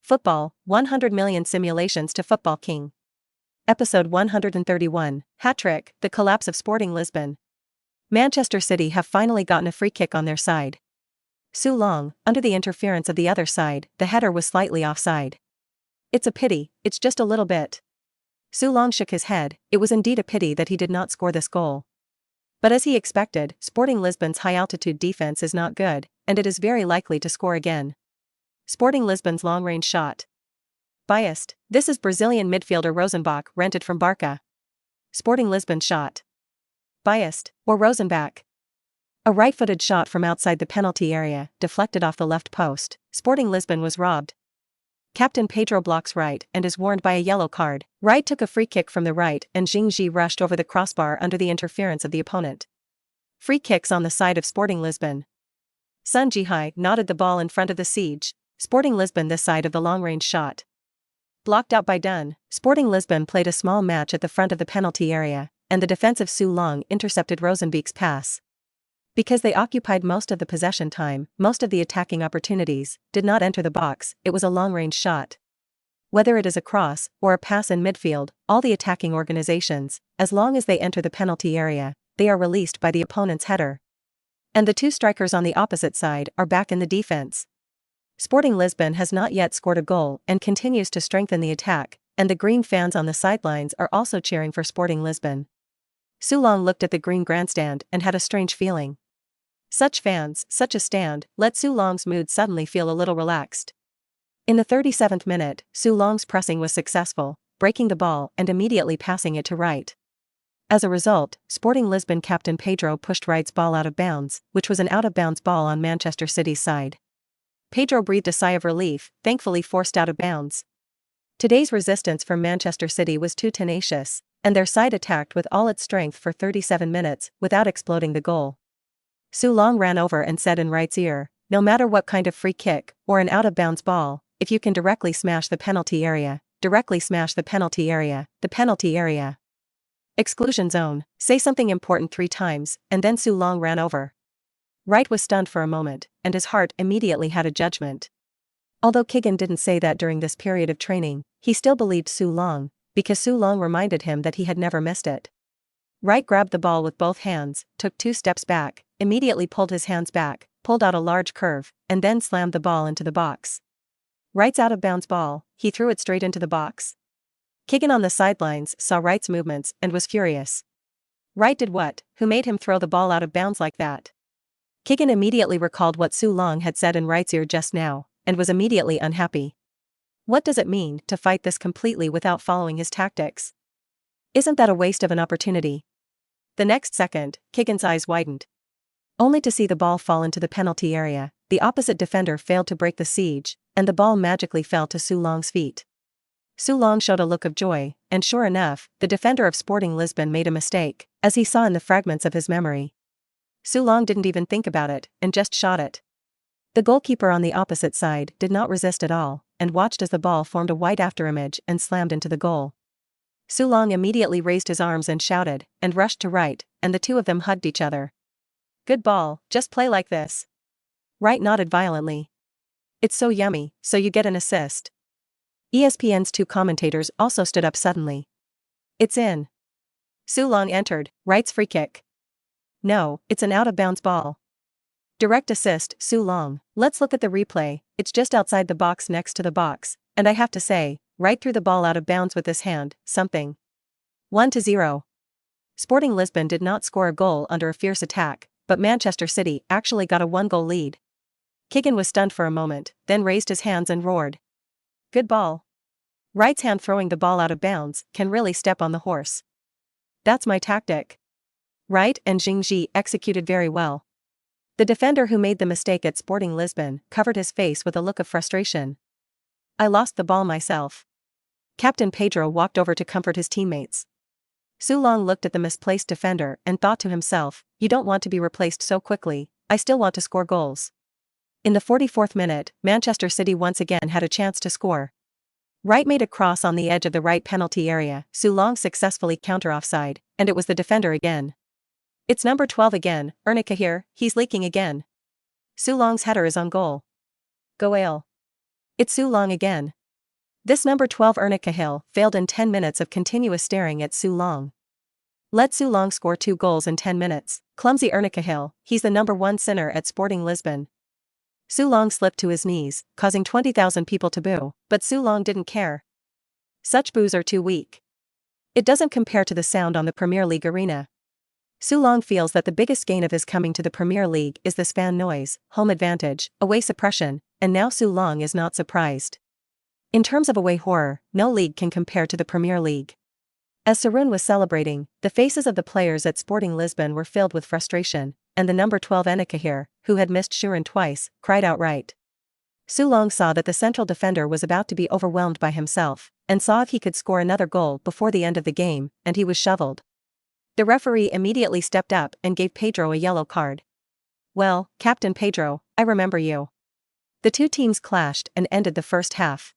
Football, 100 million simulations to Football King. Episode 131, Hat-trick, the collapse of Sporting Lisbon. Manchester City have finally gotten a free kick on their side. Su Long, under the interference of the other side, the header was slightly offside. It's a pity, it's just a little bit. Su Long shook his head, it was indeed a pity that he did not score this goal. But as he expected, Sporting Lisbon's high-altitude defense is not good, and it is very likely to score again. Sporting Lisbon's long-range shot. Biased, this is Brazilian midfielder Rosenbach rented from Barca. Sporting Lisbon shot. Biased, or Rosenbach. A right-footed shot from outside the penalty area, deflected off the left post. Sporting Lisbon was robbed. Captain Pedro blocks right and is warned by a yellow card. Right took a free kick from the right and Jingji rushed over the crossbar under the interference of the opponent. Free kicks on the side of Sporting Lisbon. Sun Jihai nodded the ball in front of the siege. Sporting Lisbon this side of the long-range shot. Blocked out by Dunn, Sporting Lisbon played a small match at the front of the penalty area, and the defensive Su Long intercepted Rosenbach's pass. Because they occupied most of the possession time, most of the attacking opportunities did not enter the box, it was a long-range shot. Whether it is a cross or a pass in midfield, all the attacking organizations, as long as they enter the penalty area, they are released by the opponent's header. And the two strikers on the opposite side are back in the defense. Sporting Lisbon has not yet scored a goal and continues to strengthen the attack, and the green fans on the sidelines are also cheering for Sporting Lisbon. Su Long looked at the green grandstand and had a strange feeling. Such fans, such a stand, let Su Long's mood suddenly feel a little relaxed. In the 37th minute, Su Long's pressing was successful, breaking the ball and immediately passing it to Right. As a result, Sporting Lisbon captain Pedro pushed Right's ball out of bounds, which was an out-of-bounds ball on Manchester City's side. Pedro breathed a sigh of relief, thankfully forced out of bounds. Today's resistance from Manchester City was too tenacious, and their side attacked with all its strength for 37 minutes without exploding the goal. Su Long ran over and said in Right's ear, "No matter what kind of free kick or an out-of-bounds ball, if you can directly smash the penalty area, directly smash the penalty area, the penalty area. Exclusion zone, say something important 3 times, and then Su Long ran over." Right was stunned for a moment, and his heart immediately had a judgment. Although Keegan didn't say that during this period of training, he still believed Su Long, because Su Long reminded him that he had never missed it. Right grabbed the ball with both hands, took 2 steps back, immediately pulled his hands back, pulled out a large curve, and then slammed the ball into the box. Right's out-of-bounds ball, he threw it straight into the box. Keegan on the sidelines saw Right's movements and was furious. Right did what? Who made him throw the ball out of bounds like that? Keegan immediately recalled what Su Long had said in Right's ear just now, and was immediately unhappy. What does it mean to fight this completely without following his tactics? Isn't that a waste of an opportunity? The next second, Keegan's eyes widened. Only to see the ball fall into the penalty area, the opposite defender failed to break the siege, and the ball magically fell to Su Long's feet. Su Long showed a look of joy, and sure enough, the defender of Sporting Lisbon made a mistake, as he saw in the fragments of his memory. Su Long didn't even think about it, and just shot it. The goalkeeper on the opposite side did not resist at all, and watched as the ball formed a wide afterimage and slammed into the goal. Su Long immediately raised his arms and shouted, and rushed to Right, and the two of them hugged each other. "Good ball, just play like this." Right nodded violently. "It's so yummy, so you get an assist." ESPN's 2 commentators also stood up suddenly. "It's in." Su Long entered, Right's free kick. "No, it's an out-of-bounds ball." "Direct assist, Su Long. Let's look at the replay, it's just outside the box next to the box, and I have to say, Right threw the ball out of bounds with his hand, something." 1-0. Sporting Lisbon did not score a goal under a fierce attack, but Manchester City actually got a 1-goal lead. Keegan was stunned for a moment, then raised his hands and roared. "Good ball. Right's hand throwing the ball out of bounds can really step on the horse. That's my tactic." Right and Jingji executed very well. The defender who made the mistake at Sporting Lisbon covered his face with a look of frustration. "I lost the ball myself." Captain Pedro walked over to comfort his teammates. Su Long looked at the misplaced defender and thought to himself, "You don't want to be replaced so quickly, I still want to score goals." In the 44th minute, Manchester City once again had a chance to score. Right made a cross on the edge of the right penalty area, Su Long successfully counter-offside, and it was the defender again. "It's number 12 again, Ernica here, he's leaking again." Su Long's header is on goal. "Go Ale." It's Su Long again. This number 12 Cahill failed in 10 minutes of continuous staring at Su Long. Let Su Long score 2 goals in 10 minutes. Clumsy Cahill, he's the number 1 sinner at Sporting Lisbon. Su Long slipped to his knees, causing 20,000 people to boo, but Su Long didn't care. Such boos are too weak. It doesn't compare to the sound on the Premier League arena. Su Long feels that the biggest gain of his coming to the Premier League is this fan noise, home advantage, away suppression, and now Su Long is not surprised. In terms of away horror, no league can compare to the Premier League. As Sarun was celebrating, the faces of the players at Sporting Lisbon were filled with frustration, and the number 12 Enikahir, who had missed Shurin twice, cried outright. Su Long saw that the central defender was about to be overwhelmed by himself, and saw if he could score another goal before the end of the game, and he was shoveled. The referee immediately stepped up and gave Pedro a yellow card. Well, Captain Pedro, I remember you. The two teams clashed and ended the first half.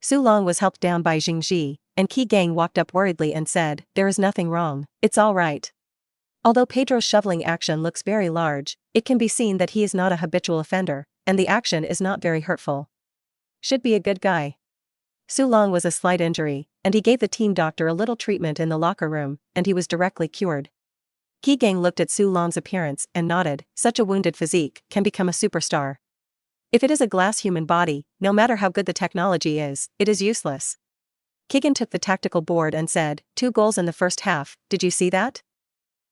Su Long was helped down by Jingji, and Qi Gang walked up worriedly and said, "There is nothing wrong, it's all right." Although Pedro's shoveling action looks very large, it can be seen that he is not a habitual offender, and the action is not very hurtful. Should be a good guy. Su Long was a slight injury, and he gave the team doctor a little treatment in the locker room, and he was directly cured. Qi Gang looked at Su Long's appearance and nodded, such a wounded physique can become a superstar. If it is a glass human body, no matter how good the technology is, it is useless. Kigan took the tactical board and said, 2 goals in the first half, did you see that?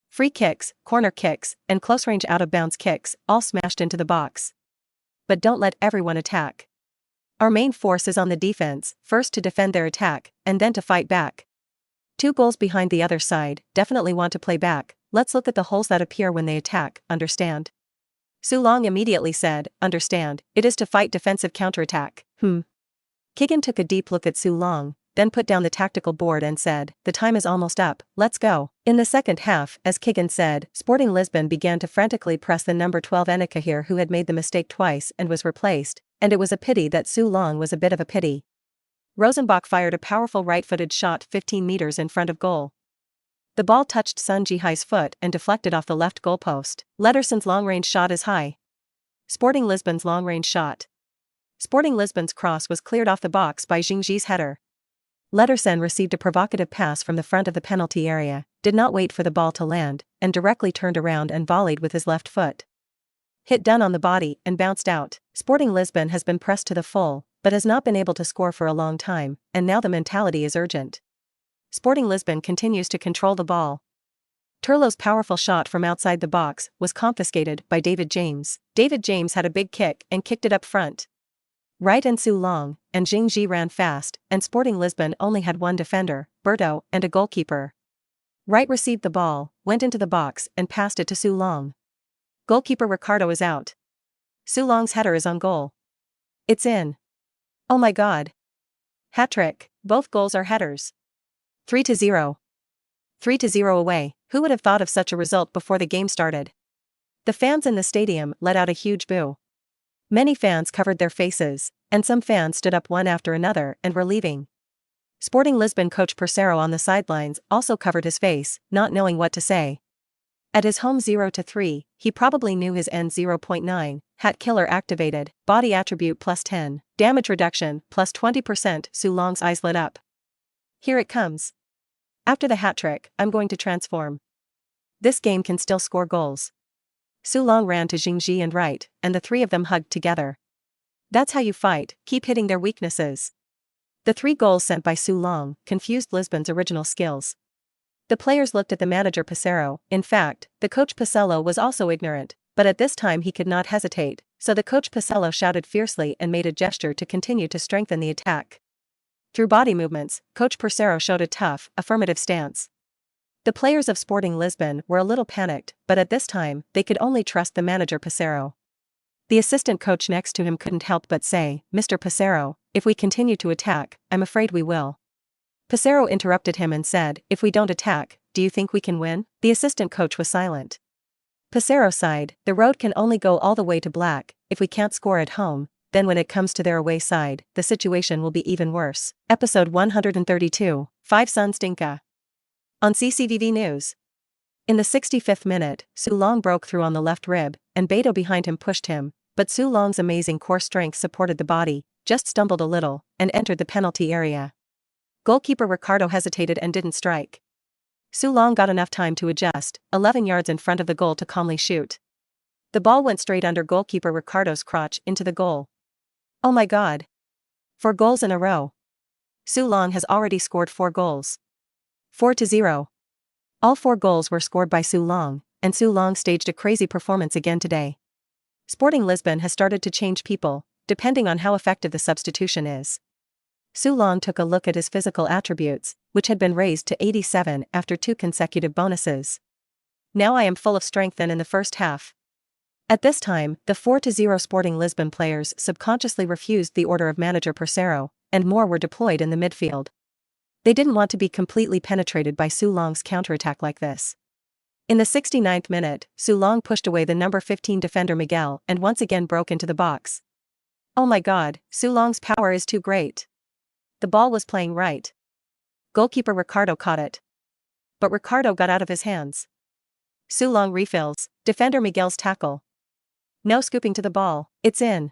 Free kicks, corner kicks, and close-range out-of-bounds kicks, all smashed into the box. But don't let everyone attack. Our main force is on the defense, first to defend their attack, and then to fight back. 2 goals behind the other side, definitely want to play back, let's look at the holes that appear when they attack, understand? Su Long immediately said, understand, it is to fight defensive counterattack. Kigan took a deep look at Su Long, then put down the tactical board and said, the time is almost up, let's go. In the second half, as Kigan said, Sporting Lisbon began to frantically press the number 12 Enikahir, who had made the mistake twice and was replaced, and it was a pity that Su Long was a bit of a pity. Rosenbach fired a powerful right-footed shot 15 meters in front of goal. The ball touched Sun Jihai's foot and deflected off the left goalpost. Lederson's long-range shot is high. Sporting Lisbon's long-range shot. Sporting Lisbon's cross was cleared off the box by Jingji's header. Lederson received a provocative pass from the front of the penalty area, did not wait for the ball to land, and directly turned around and volleyed with his left foot. Hit done on the body and bounced out. Sporting Lisbon has been pressed to the full, but has not been able to score for a long time, and now the mentality is urgent. Sporting Lisbon continues to control the ball. Turlow's powerful shot from outside the box was confiscated by David James. David James had a big kick and kicked it up front. Wright and Su Long and Jingji ran fast, and Sporting Lisbon only had 1 defender, Berto, and a goalkeeper. Wright received the ball, went into the box and passed it to Su Long. Goalkeeper Ricardo is out. Su Long's header is on goal. It's in. Oh my god. Hat-trick, both goals are headers. 3-0. 3-0 away, who would have thought of such a result before the game started? The fans in the stadium let out a huge boo. Many fans covered their faces, and some fans stood up one after another and were leaving. Sporting Lisbon coach Persero on the sidelines also covered his face, not knowing what to say. At his home 0-3, he probably knew his end 0.9, hat killer activated, body attribute +10, damage reduction +20%. Su Long's eyes lit up. Here it comes. After the hat trick, I'm going to transform. This game can still score goals. Su Long ran to Jingji and Wright, and the 3 of them hugged together. That's how you fight, keep hitting their weaknesses. The 3 goals sent by Su Long confused Lisbon's original skills. The players looked at the manager Passero. In fact, the coach Pacello was also ignorant, but at this time he could not hesitate, so the coach Pacello shouted fiercely and made a gesture to continue to strengthen the attack. Through body movements, coach Persero showed a tough, affirmative stance. The players of Sporting Lisbon were a little panicked, but at this time, they could only trust the manager Passero. The assistant coach next to him couldn't help but say, Mr. Passero, if we continue to attack, I'm afraid we will. Passero interrupted him and said, if we don't attack, do you think we can win? The assistant coach was silent. Passero sighed, the road can only go all the way to black. If we can't score at home, then when it comes to their away side, the situation will be even worse. Episode 132, 5 Suns Dinka. On CCTV News. In the 65th minute, Su Long broke through on the left rib, and Beto behind him pushed him, but Su Long's amazing core strength supported the body, just stumbled a little, and entered the penalty area. Goalkeeper Ricardo hesitated and didn't strike. Su Long got enough time to adjust, 11 yards in front of the goal to calmly shoot. The ball went straight under goalkeeper Ricardo's crotch into the goal. Oh my god. 4 goals in a row. Su Long has already scored 4 goals. 4-0. All 4 goals were scored by Su Long, and Su Long staged a crazy performance again today. Sporting Lisbon has started to change people, depending on how effective the substitution is. Su Long took a look at his physical attributes, which had been raised to 87 after 2 consecutive bonuses. Now I am full of strength and in the first half. At this time, the 4-0 Sporting Lisbon players subconsciously refused the order of manager Percero, and more were deployed in the midfield. They didn't want to be completely penetrated by Su Long's counterattack like this. In the 69th minute, Su Long pushed away the number 15 defender Miguel and once again broke into the box. Oh my god, Su Long's power is too great. The ball was playing right. Goalkeeper Ricardo caught it. But Ricardo got out of his hands. Su Long refills, defender Miguel's tackle. No scooping to the ball, it's in.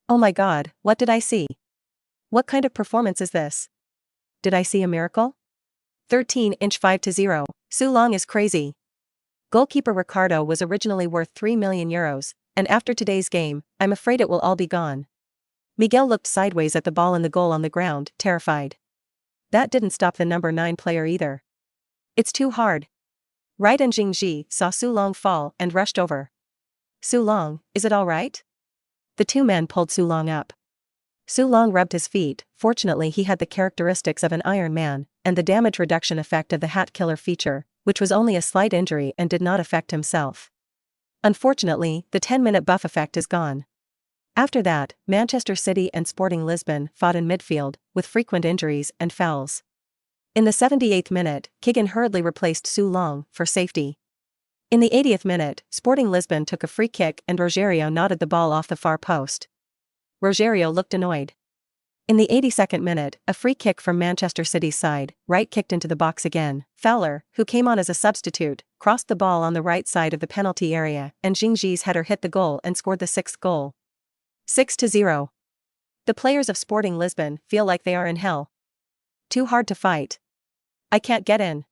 Oh my god, what did I see? What kind of performance is this? Did I see a miracle? 13-inch 5-0, Su Long is crazy. Goalkeeper Ricardo was originally worth €3 million, and after today's game, I'm afraid it will all be gone. Miguel looked sideways at the ball in the goal on the ground, terrified. That didn't stop the number 9 player either. It's too hard. Right, and Jingji saw Su Long fall and rushed over. Su Long, is it all right? The 2 men pulled Su Long up. Su Long rubbed his feet. Fortunately he had the characteristics of an Iron Man, and the damage reduction effect of the hat killer feature, which was only a slight injury and did not affect himself. Unfortunately, the 10-minute buff effect is gone. After that, Manchester City and Sporting Lisbon fought in midfield, with frequent injuries and fouls. In the 78th minute, Keegan hurriedly replaced Su Long for safety. In the 80th minute, Sporting Lisbon took a free kick and Rogerio nodded the ball off the far post. Rogerio looked annoyed. In the 82nd minute, a free kick from Manchester City's side, right kicked into the box again. Fowler, who came on as a substitute, crossed the ball on the right side of the penalty area and Jingji's header hit the goal and scored the 6th goal. 6-0. The players of Sporting Lisbon feel like they are in hell. Too hard to fight. I can't get in.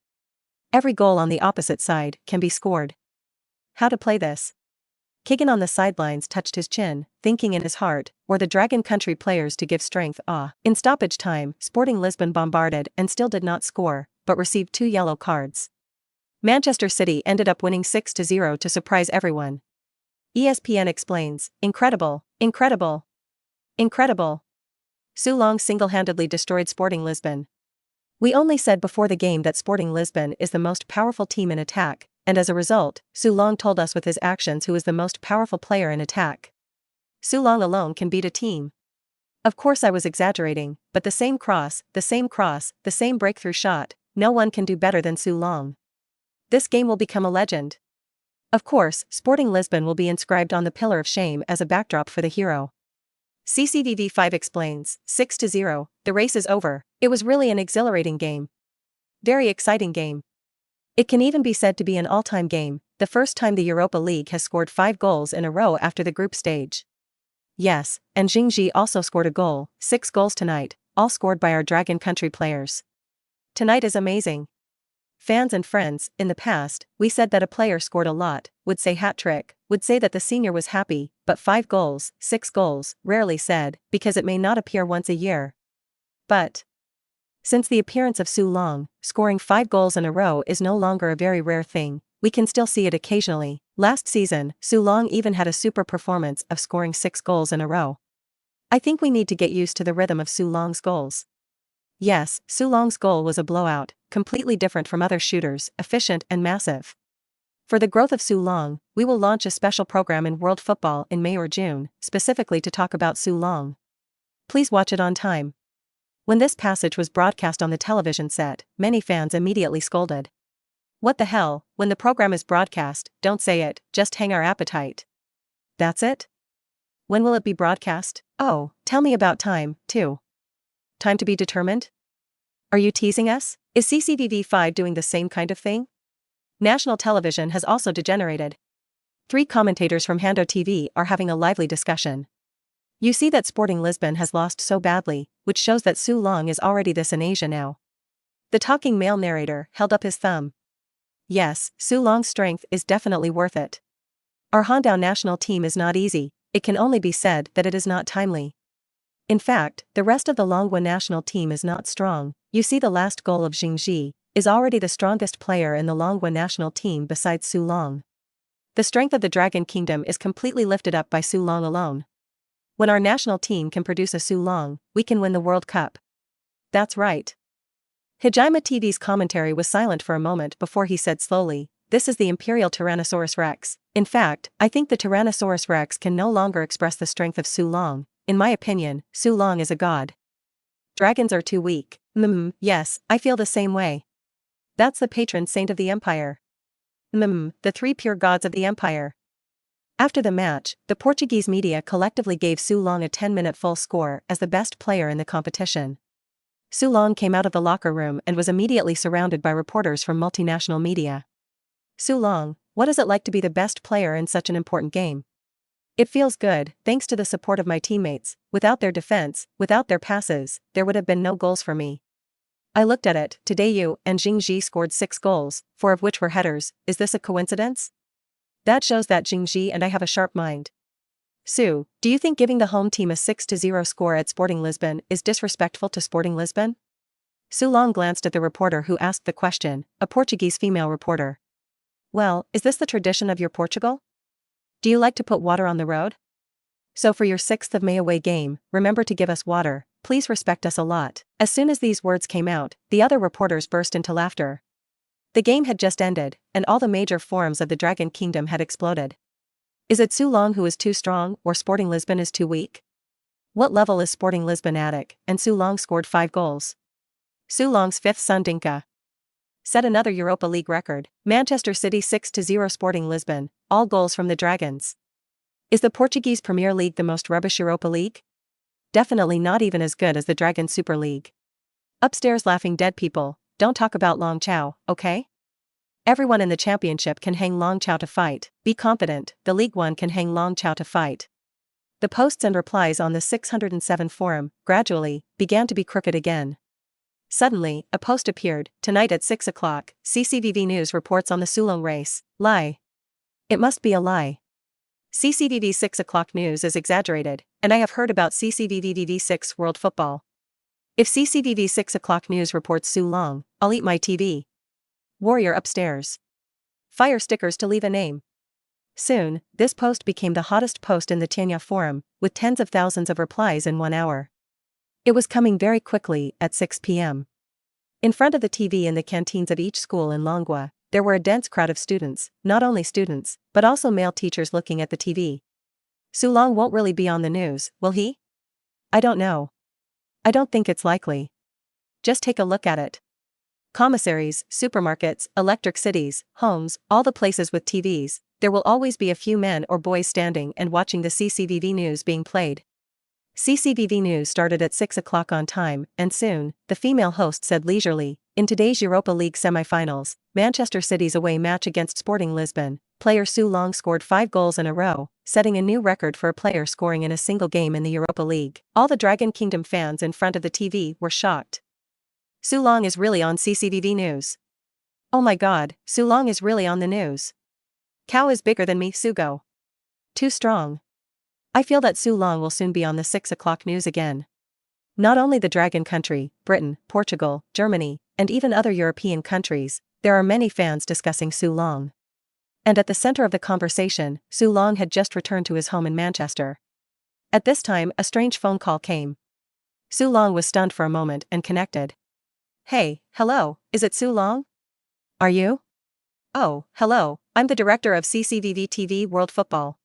Every goal on the opposite side can be scored. How to play this? Keegan on the sidelines touched his chin, thinking in his heart, or the Dragon Country players to give strength. In stoppage time, Sporting Lisbon bombarded and still did not score, but received 2 yellow cards. Manchester City ended up winning 6-0 to surprise everyone. ESPN explains, incredible, incredible, incredible. Su Long single-handedly destroyed Sporting Lisbon. We only said before the game that Sporting Lisbon is the most powerful team in attack, and as a result, Su Long told us with his actions who is the most powerful player in attack. Su Long alone can beat a team. Of course I was exaggerating, but the same cross, the same breakthrough shot, no one can do better than Su Long. This game will become a legend. Of course, Sporting Lisbon will be inscribed on the Pillar of Shame as a backdrop for the hero. CCTV5 explains, 6-0, the race is over. It was really an exhilarating game. Very exciting game. It can even be said to be an all-time game, the first time the Europa League has scored 5 goals in a row after the group stage. Yes, and Jingji also scored a goal, 6 goals tonight, all scored by our Dragon Country players. Tonight is amazing. Fans and friends, in the past, we said that a player scored a lot, would say hat-trick, would say that the senior was happy, but 5 goals, 6 goals, rarely said, because it may not appear once a year. But since the appearance of Su Long, scoring 5 goals in a row is no longer a very rare thing, we can still see it occasionally. Last season, Su Long even had a super performance of scoring 6 goals in a row. I think we need to get used to the rhythm of Su Long's goals. Yes, Su Long's goal was a blowout, completely different from other shooters, efficient and massive. For the growth of Su Long, we will launch a special program in World Football in May or June, specifically to talk about Su Long. Please watch it on time. When this passage was broadcast on the television set, many fans immediately scolded. What the hell, when the program is broadcast, don't say it, just hang our appetite. That's it? When will it be broadcast? Oh, tell me about time, too. Time to be determined? Are you teasing us? Is CCTV5 doing the same kind of thing? National television has also degenerated. 3 commentators from Hando TV are having a lively discussion. You see that Sporting Lisbon has lost so badly, which shows that Su Long is already this in Asia now. The talking male narrator held up his thumb. Yes, Su Long's strength is definitely worth it. Our Hondao national team is not easy, it can only be said that it is not timely. In fact, the rest of the Longhua national team is not strong. You see the last goal of Jingji is already the strongest player in the Longhua national team besides Su Long. The strength of the Dragon Kingdom is completely lifted up by Su Long alone. When our national team can produce a Su Long, we can win the World Cup. That's right. Hijima TV's commentary was silent for a moment before he said slowly, "This is the Imperial Tyrannosaurus Rex. In fact, I think the Tyrannosaurus Rex can no longer express the strength of Su Long. In my opinion, Su Long is a god. Dragons are too weak." Yes, I feel the same way. That's the patron saint of the Empire. The three pure gods of the Empire. After the match, the Portuguese media collectively gave Su Long a 10-minute full score as the best player in the competition. Su Long came out of the locker room and was immediately surrounded by reporters from multinational media. "Su Long, what is it like to be the best player in such an important game?" "It feels good, thanks to the support of my teammates. Without their defense, without their passes, there would have been no goals for me. I looked at it, today you and Jingji scored 6 goals, 4 of which were headers. Is this a coincidence? That shows that Jingji and I have a sharp mind." "Su, do you think giving the home team a 6-0 score at Sporting Lisbon is disrespectful to Sporting Lisbon?" Su Long glanced at the reporter who asked the question, a Portuguese female reporter. "Well, is this the tradition of your Portugal? Do you like to put water on the road? So for your 6th of May away game, remember to give us water, please respect us a lot." As soon as these words came out, the other reporters burst into laughter. The game had just ended, and all the major forums of the Dragon Kingdom had exploded. Is it Su Long who is too strong, or Sporting Lisbon is too weak? What level is Sporting Lisbon at, and Su Long scored 5 goals? Su Long's 5th son Dinka set another Europa League record. Manchester City 6-0 Sporting Lisbon, all goals from the Dragons. Is the Portuguese Premier League the most rubbish Europa League? Definitely not even as good as the Dragon Super League. Upstairs laughing dead people, don't talk about Long Chow, okay? Everyone in the championship can hang Long Chow to fight. Be confident, the League One can hang Long Chow to fight. The posts and replies on the 607 forum, gradually, began to be crooked again. Suddenly, a post appeared, tonight at 6 o'clock, CCVV News reports on the Su Long race. Lie. It must be a lie. CCVV 6 o'clock news is exaggerated, and I have heard about CCVV 6 World Football. If CCVV 6 o'clock news reports Su Long, I'll eat my TV. Warrior upstairs. Fire stickers to leave a name. Soon, this post became the hottest post in the Tianya forum, with tens of thousands of replies in 1 hour. It was coming very quickly, at 6 p.m. In front of the TV in the canteens of each school in Longhua, there were a dense crowd of students, not only students, but also male teachers looking at the TV. Su Long won't really be on the news, will he? I don't know. I don't think it's likely. Just take a look at it. Commissaries, supermarkets, electric cities, homes, all the places with TVs, there will always be a few men or boys standing and watching the CCVV news being played. CCVV News started at 6 o'clock on time, and soon, the female host said leisurely, in today's Europa League semi-finals, Manchester City's away match against Sporting Lisbon, player Su Long scored 5 goals in a row, setting a new record for a player scoring in a single game in the Europa League. All the Dragon Kingdom fans in front of the TV were shocked. Su Long is really on CCVV News. Oh my god, Su Long is really on the news. Cow is bigger than me, Sugo. Too strong. I feel that Su Long will soon be on the 6 o'clock news again. Not only the Dragon country, Britain, Portugal, Germany, and even other European countries, there are many fans discussing Su Long. And at the center of the conversation, Su Long had just returned to his home in Manchester. At this time, a strange phone call came. Su Long was stunned for a moment and connected. Hey, hello, is it Su Long? Are you? Oh, hello, I'm the director of CCVV TV World Football.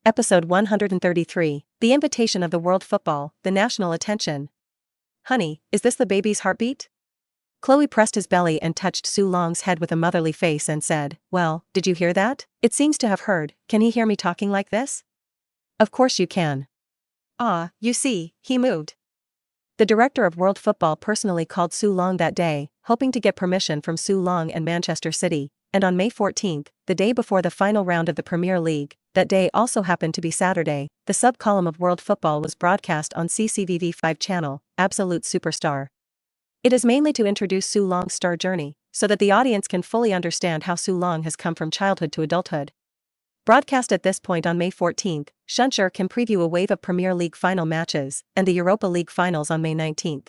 Episode 133, The Invitation of the World Football, the National Attention. Honey, is this the baby's heartbeat? Chloe pressed his belly and touched Su Long's head with a motherly face and said, well, did you hear that? It seems to have heard. Can he hear me talking like this? Of course you can. Ah, you see, he moved. The director of World Football personally called Su Long that day, hoping to get permission from Su Long and Manchester City, and on May 14, the day before the final round of the Premier League, That day also happened to be Saturday. The sub-column of World Football was broadcast on CCTV5 channel, Absolute Superstar. It is mainly to introduce Su Long's star journey, so that the audience can fully understand how Su Long has come from childhood to adulthood. Broadcast at this point on May 14, Shunshur can preview a wave of Premier League final matches and the Europa League finals on May 19.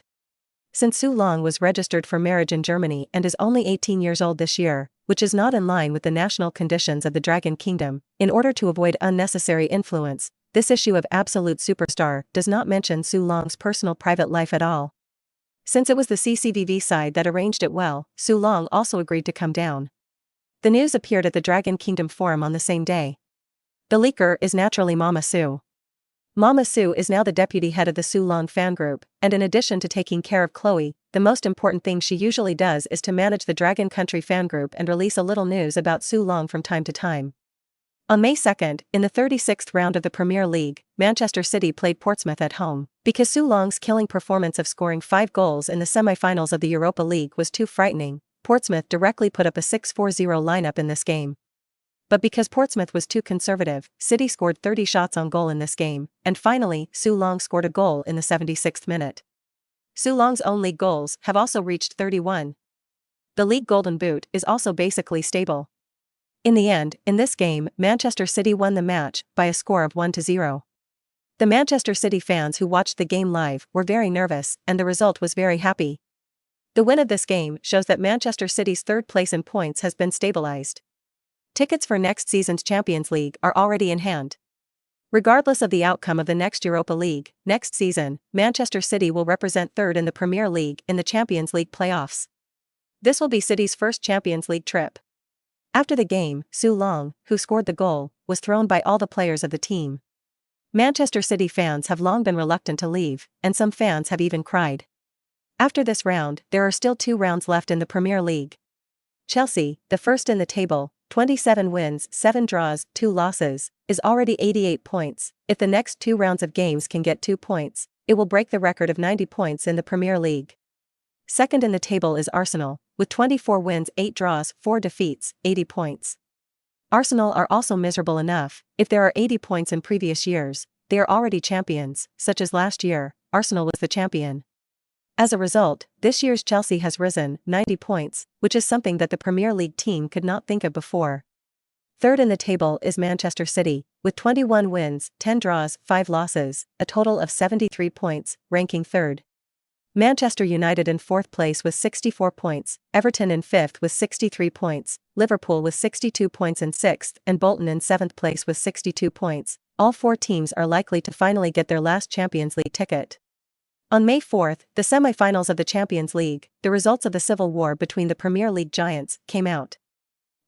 Since Su Long was registered for marriage in Germany and is only 18 years old this year, which is not in line with the national conditions of the Dragon Kingdom, in order to avoid unnecessary influence, this issue of Absolute Superstar does not mention Su Long's personal private life at all. Since it was the CCTV side that arranged it well, Su Long also agreed to come down. The news appeared at the Dragon Kingdom forum on the same day. The leaker is naturally Mama Su. Mama Su is now the deputy head of the Su Long fan group, and in addition to taking care of Chloe, the most important thing she usually does is to manage the Dragon Country fan group and release a little news about Su Long from time to time. On May 2, in the 36th round of the Premier League, Manchester City played Portsmouth at home. Because Su Long's killing performance of scoring 5 goals in the semi-finals of the Europa League was too frightening, Portsmouth directly put up a 6-4-0 lineup in this game. But because Portsmouth was too conservative, City scored 30 shots on goal in this game, and finally, Su Long scored a goal in the 76th minute. Su Long's own league goals have also reached 31. The league golden boot is also basically stable. In the end, in this game, Manchester City won the match by a score of 1-0. The Manchester City fans who watched the game live were very nervous, and the result was very happy. The win of this game shows that Manchester City's third place in points has been stabilized. Tickets for next season's Champions League are already in hand. Regardless of the outcome of the next Europa League, next season, Manchester City will represent third in the Premier League in the Champions League playoffs. This will be City's first Champions League trip. After the game, Su Long, who scored the goal, was thrown by all the players of the team. Manchester City fans have long been reluctant to leave, and some fans have even cried. After this round, there are still 2 rounds left in the Premier League. Chelsea, the first in the table, 27 wins, 7 draws, 2 losses, is already 88 points. If the next 2 rounds of games can get 2 points, it will break the record of 90 points in the Premier League. Second in the table is Arsenal, with 24 wins, 8 draws, 4 defeats, 80 points. Arsenal are also miserable enough. If there are 80 points in previous years, they are already champions, such as last year, Arsenal was the champion. As a result, this year's Chelsea has risen 90 points, which is something that the Premier League team could not think of before. Third in the table is Manchester City, with 21 wins, 10 draws, 5 losses, a total of 73 points, ranking third. Manchester United in 4th place with 64 points, Everton in 5th with 63 points, Liverpool with 62 points in 6th, and Bolton in 7th place with 62 points. All 4 teams are likely to finally get their last Champions League ticket. On May 4, the semi-finals of the Champions League, the results of the civil war between the Premier League giants, came out.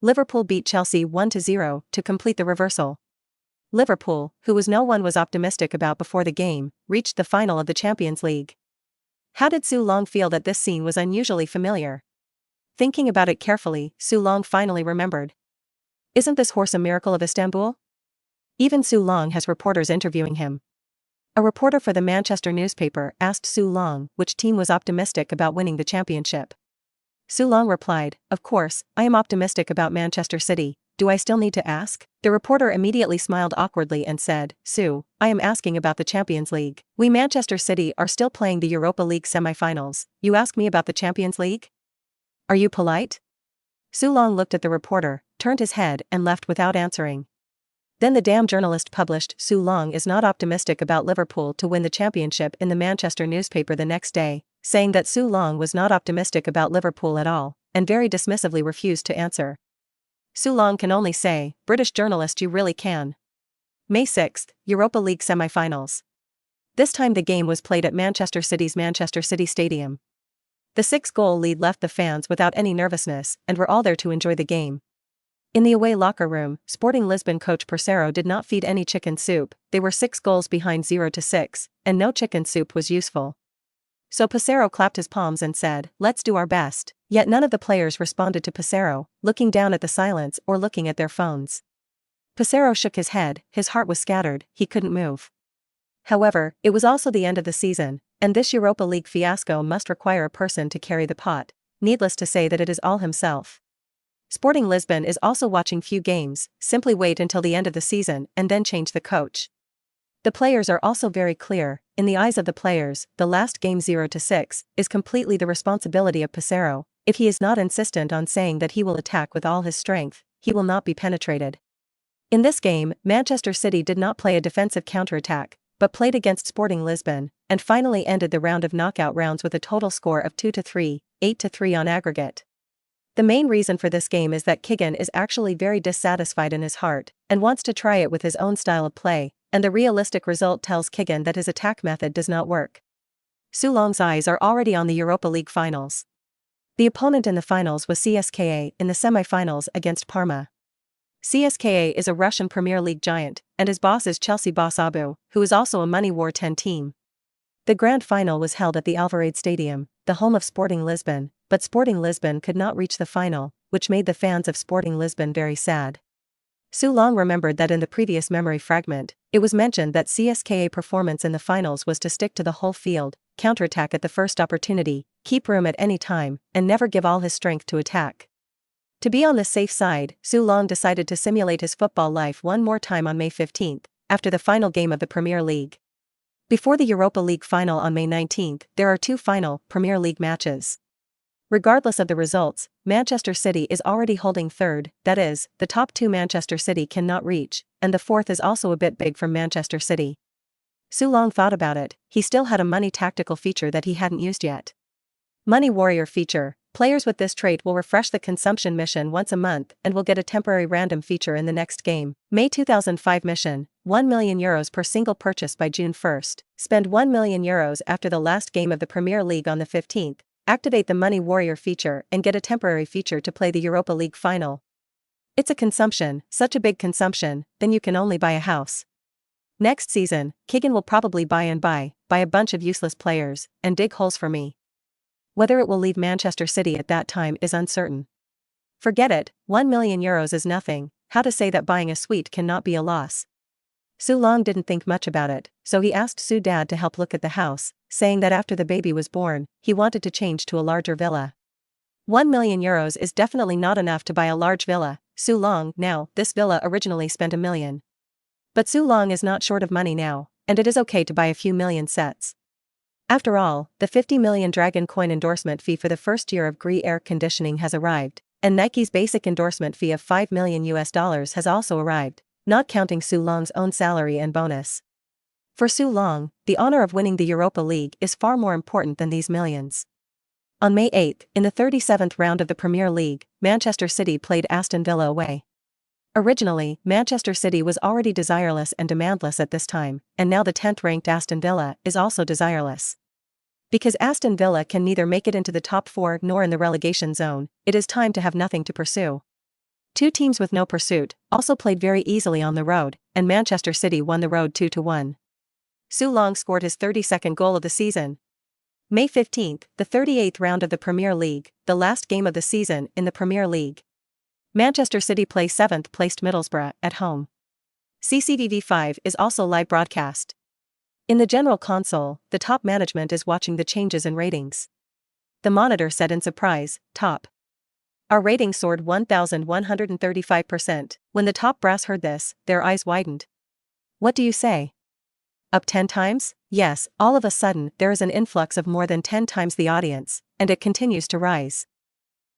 Liverpool beat Chelsea 1-0 to complete the reversal. Liverpool, who no one was optimistic about before the game, reached the final of the Champions League. How did Su Long feel that this scene was unusually familiar? Thinking about it carefully, Su Long finally remembered. Isn't this horse a miracle of Istanbul? Even Su Long has reporters interviewing him. A reporter for the Manchester newspaper asked Su Long which team was optimistic about winning the championship. Su Long replied, "Of course, I am optimistic about Manchester City. Do I still need to ask?" The reporter immediately smiled awkwardly and said, "Su, I am asking about the Champions League. We Manchester City are still playing the Europa League semi-finals. You ask me about the Champions League? Are you polite?" Su Long looked at the reporter, turned his head and left without answering. Then the damn journalist published Su Long is not optimistic about Liverpool to win the championship in the Manchester newspaper the next day, saying that Su Long was not optimistic about Liverpool at all, and very dismissively refused to answer. Su Long can only say, "British journalist, you really can." May 6, Europa League semi-finals. This time the game was played at Manchester City's Manchester City Stadium. The 6-goal lead left the fans without any nervousness and were all there to enjoy the game. In the away locker room, Sporting Lisbon coach Pissarro did not feed any chicken soup. They were 6 goals behind 0-6, and no chicken soup was useful. So Pissarro clapped his palms and said, "Let's do our best." Yet none of the players responded to Pissarro, looking down at the silence or looking at their phones. Pissarro shook his head, his heart was scattered, he couldn't move. However, it was also the end of the season, and this Europa League fiasco must require a person to carry the pot. Needless to say that it is all himself. Sporting Lisbon is also watching few games, simply wait until the end of the season and then change the coach. The players are also very clear. In the eyes of the players, the last game 0-6 is completely the responsibility of Pissarro. If he is not insistent on saying that he will attack with all his strength, he will not be penetrated. In this game, Manchester City did not play a defensive counterattack, but played against Sporting Lisbon, and finally ended the round of knockout rounds with a total score of 2-3, 8-3 on aggregate. The main reason for this game is that Keegan is actually very dissatisfied in his heart, and wants to try it with his own style of play, and the realistic result tells Keegan that his attack method does not work. Soulang's eyes are already on the Europa League finals. The opponent in the finals was CSKA in the semi-finals against Parma. CSKA is a Russian Premier League giant, and his boss is Chelsea boss Abu, who is also a Money War 10 team. The grand final was held at the Alvalade Stadium, the home of Sporting Lisbon, but Sporting Lisbon could not reach the final, which made the fans of Sporting Lisbon very sad. Soulang remembered that in the previous memory fragment, it was mentioned that CSKA performance in the finals was to stick to the whole field, counterattack at the first opportunity, keep room at any time, and never give all his strength to attack. To be on the safe side, Soulang decided to simulate his football life one more time on May 15, after the final game of the Premier League. Before the Europa League final on May 19, there are two final Premier League matches. Regardless of the results, Manchester City is already holding third, that is, the top two Manchester City cannot reach, and the fourth is also a bit big from Manchester City. Soulang thought about it. He still had a money tactical feature that he hadn't used yet. Money Warrior feature. Players with this trait will refresh the consumption mission once a month and will get a temporary random feature in the next game. May 2005 mission, €1 million per single purchase by June 1. Spend €1 million after the last game of the Premier League on the 15th. Activate the Money Warrior feature and get a temporary feature to play the Europa League final. It's a consumption, such a big consumption, then you can only buy a house. Next season, Keegan will probably buy a bunch of useless players, and dig holes for me. Whether it will leave Manchester City at that time is uncertain. Forget it, €1 million is nothing. How to say that buying a suite cannot be a loss? Soulang didn't think much about it, so he asked Sue Dad to help look at the house, saying that after the baby was born, he wanted to change to a larger villa. €1 million is definitely not enough to buy a large villa. Soulang, now, this villa originally spent $1 million. But Soulang is not short of money now, and it is okay to buy a few million sets. After all, the 50 million Dragon Coin endorsement fee for the first year of GRI air conditioning has arrived, and Nike's basic endorsement fee of $5 million has also arrived, not counting Soulang's own salary and bonus. For Soulang, the honor of winning the Europa League is far more important than these millions. On May 8, in the 37th round of the Premier League, Manchester City played Aston Villa away. Originally, Manchester City was already desireless and demandless at this time, and now the 10th-ranked Aston Villa is also desireless. Because Aston Villa can neither make it into the top four nor in the relegation zone, it is time to have nothing to pursue. Two teams with no pursuit also played very easily on the road, and Manchester City won the road 2-1. Soulang scored his 32nd goal of the season. May 15, the 38th round of the Premier League, the last game of the season in the Premier League. Manchester City play 7th-placed Middlesbrough at home. CCTV5 is also live broadcast. In the general console, the top management is watching the changes in ratings. The monitor said in surprise, "Top. Our rating soared 1,135%. When the top brass heard this, their eyes widened. What do you say? Up 10 times? Yes, all of a sudden there is an influx of more than 10 times the audience, and it continues to rise.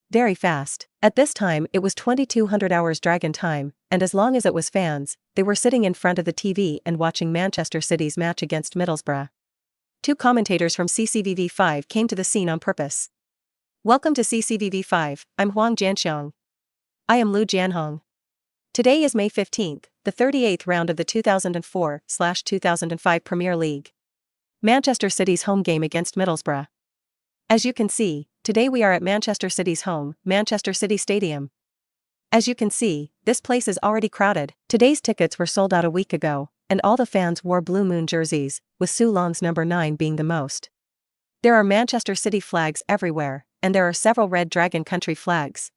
Very fast. At this time it was 2200 hours Dragon time, and as long as it was fans, they were sitting in front of the TV and watching Manchester City's match against Middlesbrough. Two commentators from CCTV5 came to the scene on purpose. Welcome to CCTV5, I'm Huang Jianxiong. I am Lu Jianhong. Today is May 15th, the 38th round of the 2004/2005 Premier League. Manchester City's home game against Middlesbrough. As you can see, today we are at Manchester City's home, Manchester City Stadium. As you can see, this place is already crowded. Today's tickets were sold out a week ago, and all the fans wore Blue Moon jerseys, with Soulang's number 9 being the most. There are Manchester City flags everywhere, and there are several red Dragon Country flags.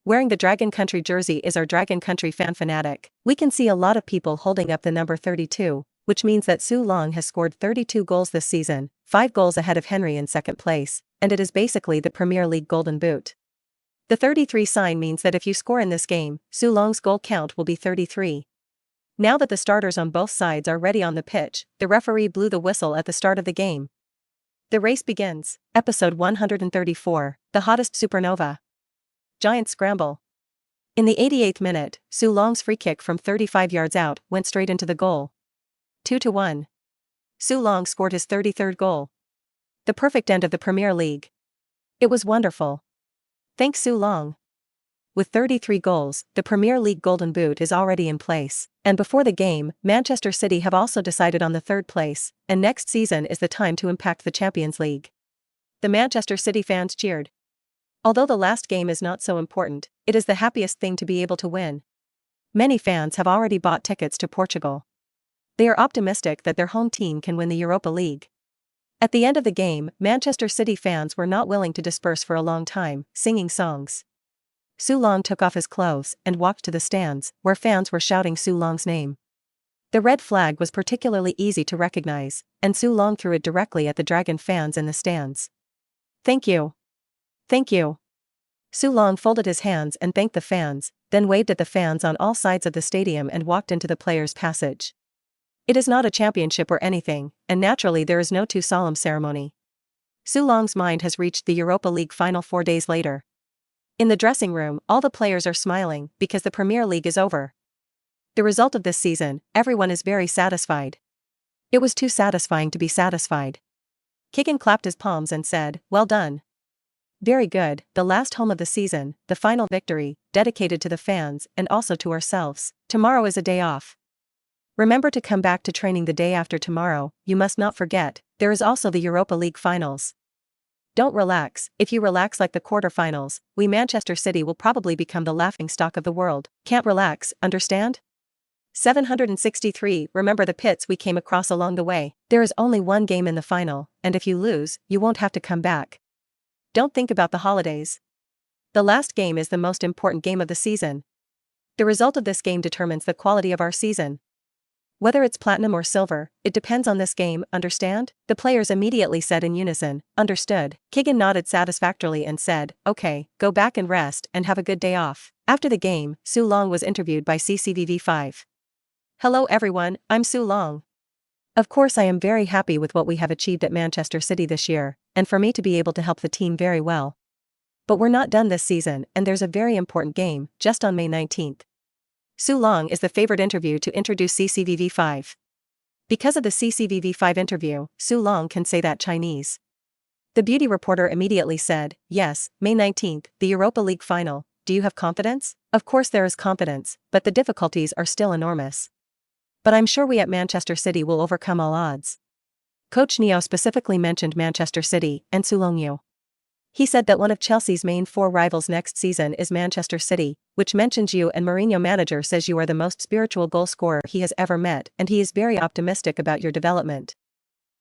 Wearing the Dragon Country jersey is our Dragon Country fan fanatic. We can see a lot of people holding up the number 32, which means that Soulang has scored 32 goals this season, 5 goals ahead of Henry in second place, and it is basically the Premier League Golden Boot. The 33 sign means that if you score in this game, Su Long's goal count will be 33. Now that the starters on both sides are ready on the pitch, the referee blew the whistle at the start of the game. The race begins. Episode 134, The Hottest Supernova. Giant Scramble. In the 88th minute, Su Long's free kick from 35 yards out went straight into the goal. 2-1. Su Long scored his 33rd goal. The perfect end of the Premier League. It was wonderful. Thanks Su Long. With 33 goals, the Premier League Golden Boot is already in place, and before the game, Manchester City have also decided on the third place, and next season is the time to impact the Champions League. The Manchester City fans cheered. Although the last game is not so important, it is the happiest thing to be able to win. Many fans have already bought tickets to Portugal. They are optimistic that their home team can win the Europa League. At the end of the game, Manchester City fans were not willing to disperse for a long time, singing songs. Su Long took off his clothes and walked to the stands, where fans were shouting Su Long's name. The red flag was particularly easy to recognize, and Su Long threw it directly at the Dragon fans in the stands. Thank you. Thank you. Su Long folded his hands and thanked the fans, then waved at the fans on all sides of the stadium and walked into the players' passage. It is not a championship or anything, and naturally there is no too solemn ceremony. Su Long's mind has reached the Europa League final 4 days later. In the dressing room, all the players are smiling because the Premier League is over. The result of this season, everyone is very satisfied. It was too satisfying to be satisfied. Keegan clapped his palms and said, "Well done. Very good, the last home of the season, the final victory, dedicated to the fans and also to ourselves. Tomorrow is a day off. Remember to come back to training the day after tomorrow, you must not forget, there is also the Europa League finals. Don't relax, if you relax like the quarter-finals, we Manchester City will probably become the laughingstock of the world. Can't relax, understand? 763 Remember the pits we came across along the way. There is only one game in the final, and if you lose, you won't have to come back. Don't think about the holidays. The last game is the most important game of the season. The result of this game determines the quality of our season. Whether it's platinum or silver, it depends on this game, understand?" The players immediately said in unison, "Understood." Keegan nodded satisfactorily and said, "Okay, go back and rest and have a good day off." After the game, Su Long was interviewed by CCTV5. "Hello everyone, I'm Su Long. Of course I am very happy with what we have achieved at Manchester City this year, and for me to be able to help the team very well. But we're not done this season and there's a very important game, just on May 19th. Su Long is the favorite interview to introduce CCTV5. Because of the CCTV5 interview, Su Long can say that Chinese. The beauty reporter immediately said, "Yes, May 19th, the Europa League final. Do you have confidence?" Of course there is confidence, but the difficulties are still enormous. But I'm sure we at Manchester City will overcome all odds. Coach Neo specifically mentioned Manchester City and Su Long. He said that one of Chelsea's main 4 rivals next season is Manchester City, which mentions you, and Mourinho manager says you are the most spiritual goal scorer he has ever met and he is very optimistic about your development.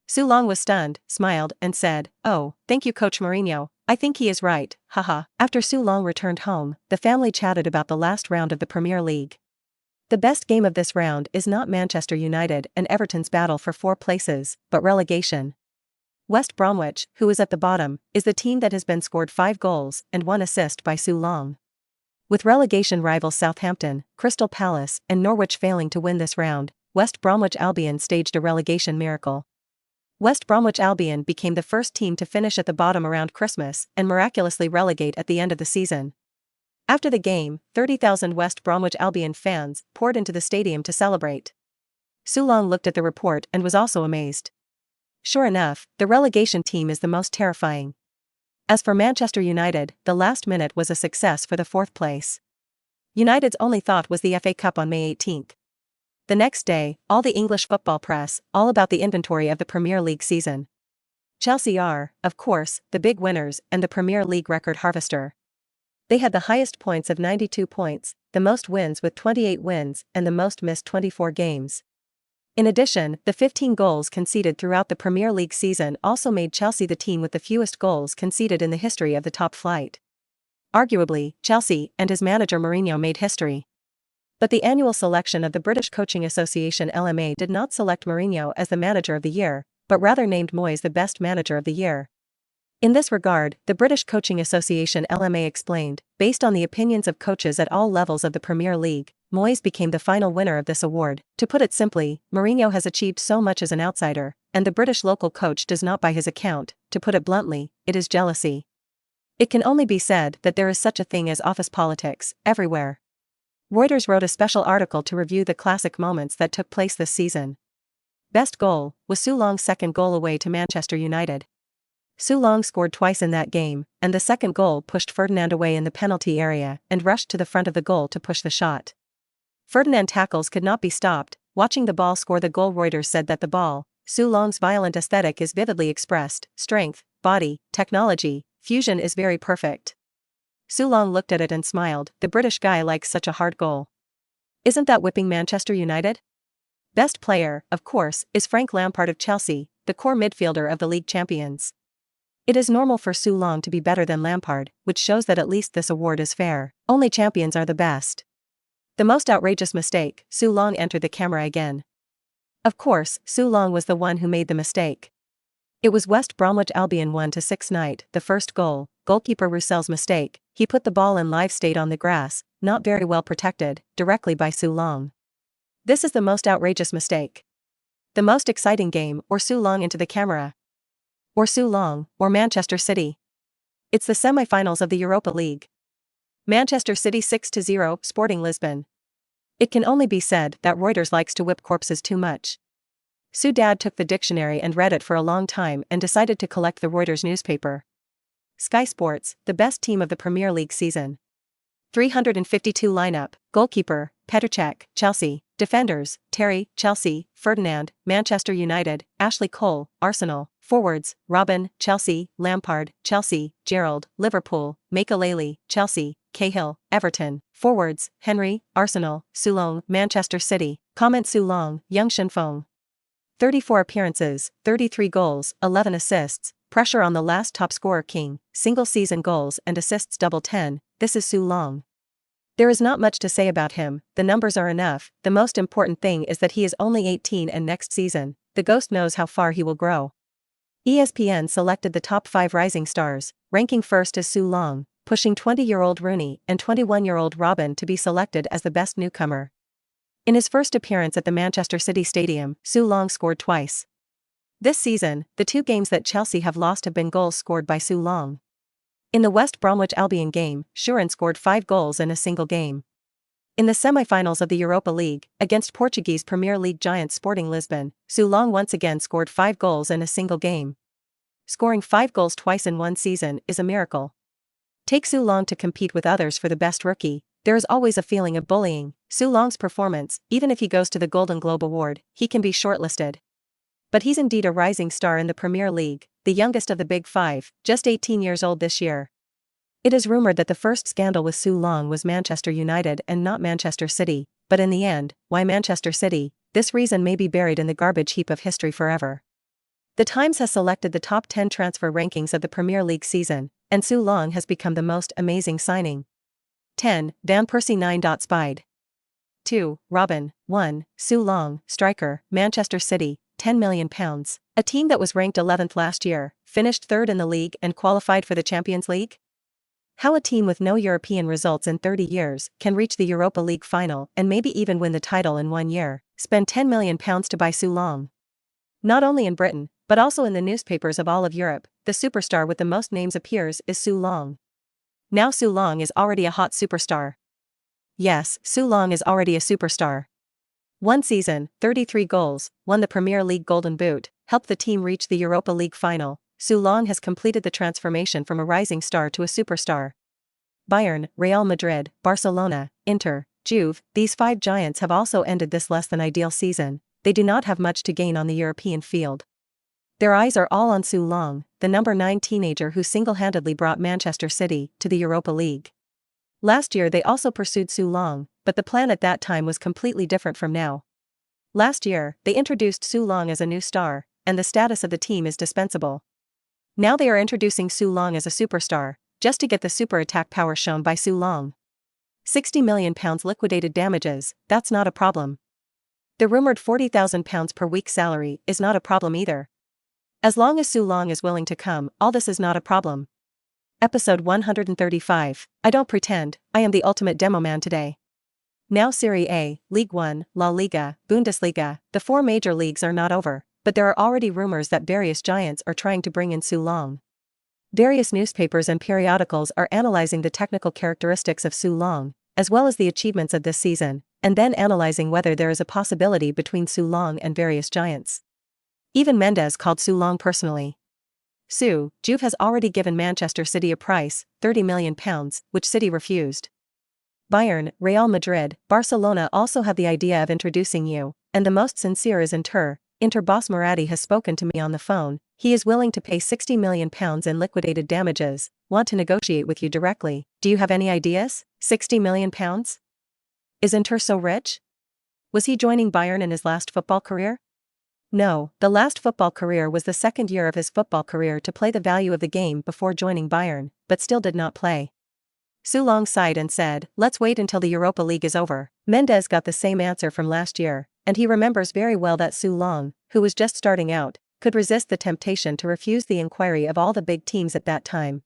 Su Long was stunned, smiled, and said, "Oh, thank you Coach Mourinho, I think he is right, haha." After Su Long returned home, the family chatted about the last round of the Premier League. The best game of this round is not Manchester United and Everton's battle for 4 places, but relegation. West Bromwich, who is at the bottom, is the team that has been scored 5 goals and 1 assist by Su Long. With relegation rivals Southampton, Crystal Palace, and Norwich failing to win this round, West Bromwich Albion staged a relegation miracle. West Bromwich Albion became the first team to finish at the bottom around Christmas and miraculously relegate at the end of the season. After the game, 30,000 West Bromwich Albion fans poured into the stadium to celebrate. Su Long looked at the report and was also amazed. Sure enough, the relegation team is the most terrifying. As for Manchester United, the last minute was a success for the 4th place. United's only thought was the FA Cup on May 18th. The next day, all the English football press, all about the inventory of the Premier League season. Chelsea are, of course, the big winners and the Premier League record harvester. They had the highest points of 92 points, the most wins with 28 wins, and the most missed 24 games. In addition, the 15 goals conceded throughout the Premier League season also made Chelsea the team with the fewest goals conceded in the history of the top flight. Arguably, Chelsea and his manager Mourinho made history. But the annual selection of the British Coaching Association (LMA) did not select Mourinho as the manager of the year, but rather named Moyes the best manager of the year. In this regard, the British Coaching Association LMA explained, based on the opinions of coaches at all levels of the Premier League, Moyes became the final winner of this award. To put it simply, Mourinho has achieved so much as an outsider, and the British local coach does not by his account. To put it bluntly, it is jealousy. It can only be said that there is such a thing as office politics, everywhere. Reuters wrote a special article to review the classic moments that took place this season. Best goal was Su Long's second goal away to Manchester United. Su Long scored twice in that game, and the second goal pushed Ferdinand away in the penalty area and rushed to the front of the goal to push the shot. Ferdinand tackles could not be stopped. Watching the ball score the goal, Reuters said that the ball, Su Long's violent aesthetic is vividly expressed, strength, body, technology, fusion is very perfect. Su Long looked at it and smiled. The British guy likes such a hard goal. Isn't that whipping Manchester United? Best player, of course, is Frank Lampard of Chelsea, the core midfielder of the league champions. It is normal for Su Long to be better than Lampard, which shows that at least this award is fair. Only champions are the best. The most outrageous mistake, Su Long entered the camera again. Of course, Su Long was the one who made the mistake. It was West Bromwich Albion 1-6 night, the first goal, goalkeeper Roussel's mistake. He put the ball in live state on the grass, not very well protected, directly by Su Long. This is the most outrageous mistake. The most exciting game, or Su Long into the camera. Or Su Long, or Manchester City. It's the semi-finals of the Europa League. Manchester City 6-0, Sporting Lisbon. It can only be said that Reuters likes to whip corpses too much. Su Dad took the dictionary and read it for a long time and decided to collect the Reuters newspaper. Sky Sports, the best team of the Premier League season. 352 lineup, goalkeeper, Petr Cech, Chelsea, defenders, Terry, Chelsea, Ferdinand, Manchester United, Ashley Cole, Arsenal, forwards, Robin, Chelsea, Lampard, Chelsea, Gerrard, Liverpool, Makelele, Chelsea, Cahill, Everton, forwards, Henry, Arsenal, Su Long, Manchester City, comment Su Long, Young Shinfeng. 34 appearances, 33 goals, 11 assists, pressure on the last top scorer king, single season goals and assists double 10, this is Su Long. There is not much to say about him, the numbers are enough, the most important thing is that he is only 18 and next season, the ghost knows how far he will grow. ESPN selected the top 5 rising stars, ranking first is Su Long, pushing 20-year-old Rooney and 21-year-old Robin to be selected as the best newcomer. In his first appearance at the Manchester City Stadium, Su Long scored twice. This season, the 2 games that Chelsea have lost have been goals scored by Su Long. In the West Bromwich Albion game, Sheeran scored 5 goals in a single game. In the semi-finals of the Europa League, against Portuguese Premier League giant Sporting Lisbon, Su Long once again scored 5 goals in a single game. Scoring 5 goals twice in one season is a miracle. Take Su Long to compete with others for the best rookie, there is always a feeling of bullying. Su Long's performance, even if he goes to the Golden Globe Award, he can be shortlisted. But he's indeed a rising star in the Premier League, the youngest of the Big Five, just 18 years old this year. It is rumored that the first scandal with Su Long was Manchester United and not Manchester City, but in the end, why Manchester City? This reason may be buried in the garbage heap of history forever. The Times has selected the top 10 transfer rankings of the Premier League season, and Su Long has become the most amazing signing. 10. Van Persie 9. Spied. 2. Robin. 1. Su Long, striker, Manchester City, £10 million. A team that was ranked 11th last year, finished 3rd in the league and qualified for the Champions League? How a team with no European results in 30 years can reach the Europa League final and maybe even win the title in 1 year, spend £10 million to buy Su Long. Not only in Britain, but also in the newspapers of all of Europe, the superstar with the most names appears is Su Long. Now Su Long is already a hot superstar. Yes, Su Long is already a superstar. 1 season, 33 goals, won the Premier League Golden Boot, helped the team reach the Europa League final. Su Long has completed the transformation from a rising star to a superstar. Bayern, Real Madrid, Barcelona, Inter, Juve, these 5 giants have also ended this less than ideal season. They do not have much to gain on the European field. Their eyes are all on Su Long, the number 9 teenager who single-handedly brought Manchester City to the Europa League. Last year they also pursued Su Long, but the plan at that time was completely different from now. Last year, they introduced Su Long as a new star, and the status of the team is dispensable. Now they are introducing Su Long as a superstar, just to get the super attack power shown by Su Long. £60 million liquidated damages, that's not a problem. The rumored £40,000 per week salary is not a problem either. As long as Su Long is willing to come, all this is not a problem. Episode 135. I don't pretend, I am the ultimate demo man today. Now Serie A, Ligue 1, La Liga, Bundesliga, the four major leagues are not over, but there are already rumors that various giants are trying to bring in Su Long. Various newspapers and periodicals are analyzing the technical characteristics of Su Long, as well as the achievements of this season, and then analyzing whether there is a possibility between Su Long and various giants. Even Mendes called Su Long personally. Juve has already given Manchester City a price, £30 million, which City refused. Bayern, Real Madrid, Barcelona also have the idea of introducing you, and the most sincere is Inter boss Moratti has spoken to me on the phone. He is willing to pay £60 million in liquidated damages, want to negotiate with you directly. Do you have any ideas? £60 million? Is Inter so rich? Was he joining Bayern in his last football career? No, the last football career was the second year of his football career to play the value of the game before joining Bayern, but still did not play. Su Long sighed and said, let's wait until the Europa League is over. Mendes got the same answer from last year, and he remembers very well that Su Long, who was just starting out, could resist the temptation to refuse the inquiry of all the big teams at that time.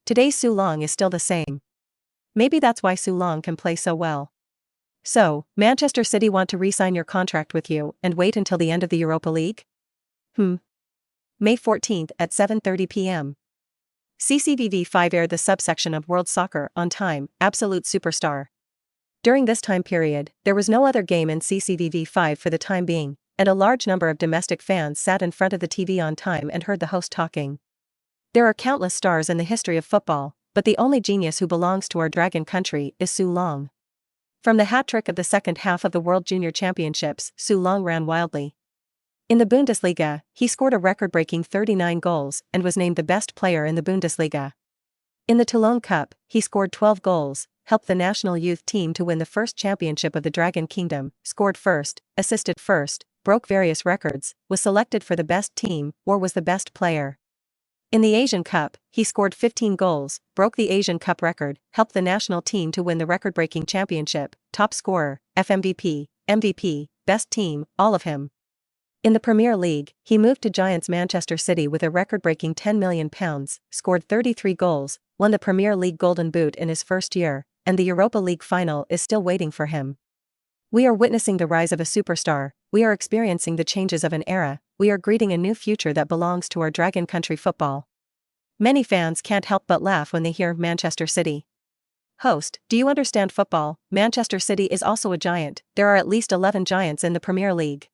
Today's Su Long is still the same. Maybe that's why Su Long can play so well. So, Manchester City want to re-sign your contract with you and wait until the end of the Europa League? May 14th at 7:30 p.m. CCTV5 aired the subsection of World Soccer on time, Absolute Superstar. During this time period, there was no other game in CCTV5 for the time being, and a large number of domestic fans sat in front of the TV on time and heard the host talking. There are countless stars in the history of football, but the only genius who belongs to our dragon country is Su Long. From the hat-trick of the second half of the World Junior Championships, Su Long ran wildly. In the Bundesliga, he scored a record-breaking 39 goals and was named the best player in the Bundesliga. In the Toulon Cup, he scored 12 goals, helped the national youth team to win the first championship of the Dragon Kingdom, scored first, assisted first, broke various records, was selected for the best team, or was the best player. In the Asian Cup, he scored 15 goals, broke the Asian Cup record, helped the national team to win the record-breaking championship, top scorer, FMVP, MVP, best team, all of him. In the Premier League, he moved to Giants Manchester City with a record-breaking £10 million, scored 33 goals, won the Premier League Golden Boot in his first year, and the Europa League final is still waiting for him. We are witnessing the rise of a superstar, we are experiencing the changes of an era, we are greeting a new future that belongs to our dragon country football. Many fans can't help but laugh when they hear Manchester City. Host, do you understand football? Manchester City is also a giant, there are at least 11 giants in the Premier League.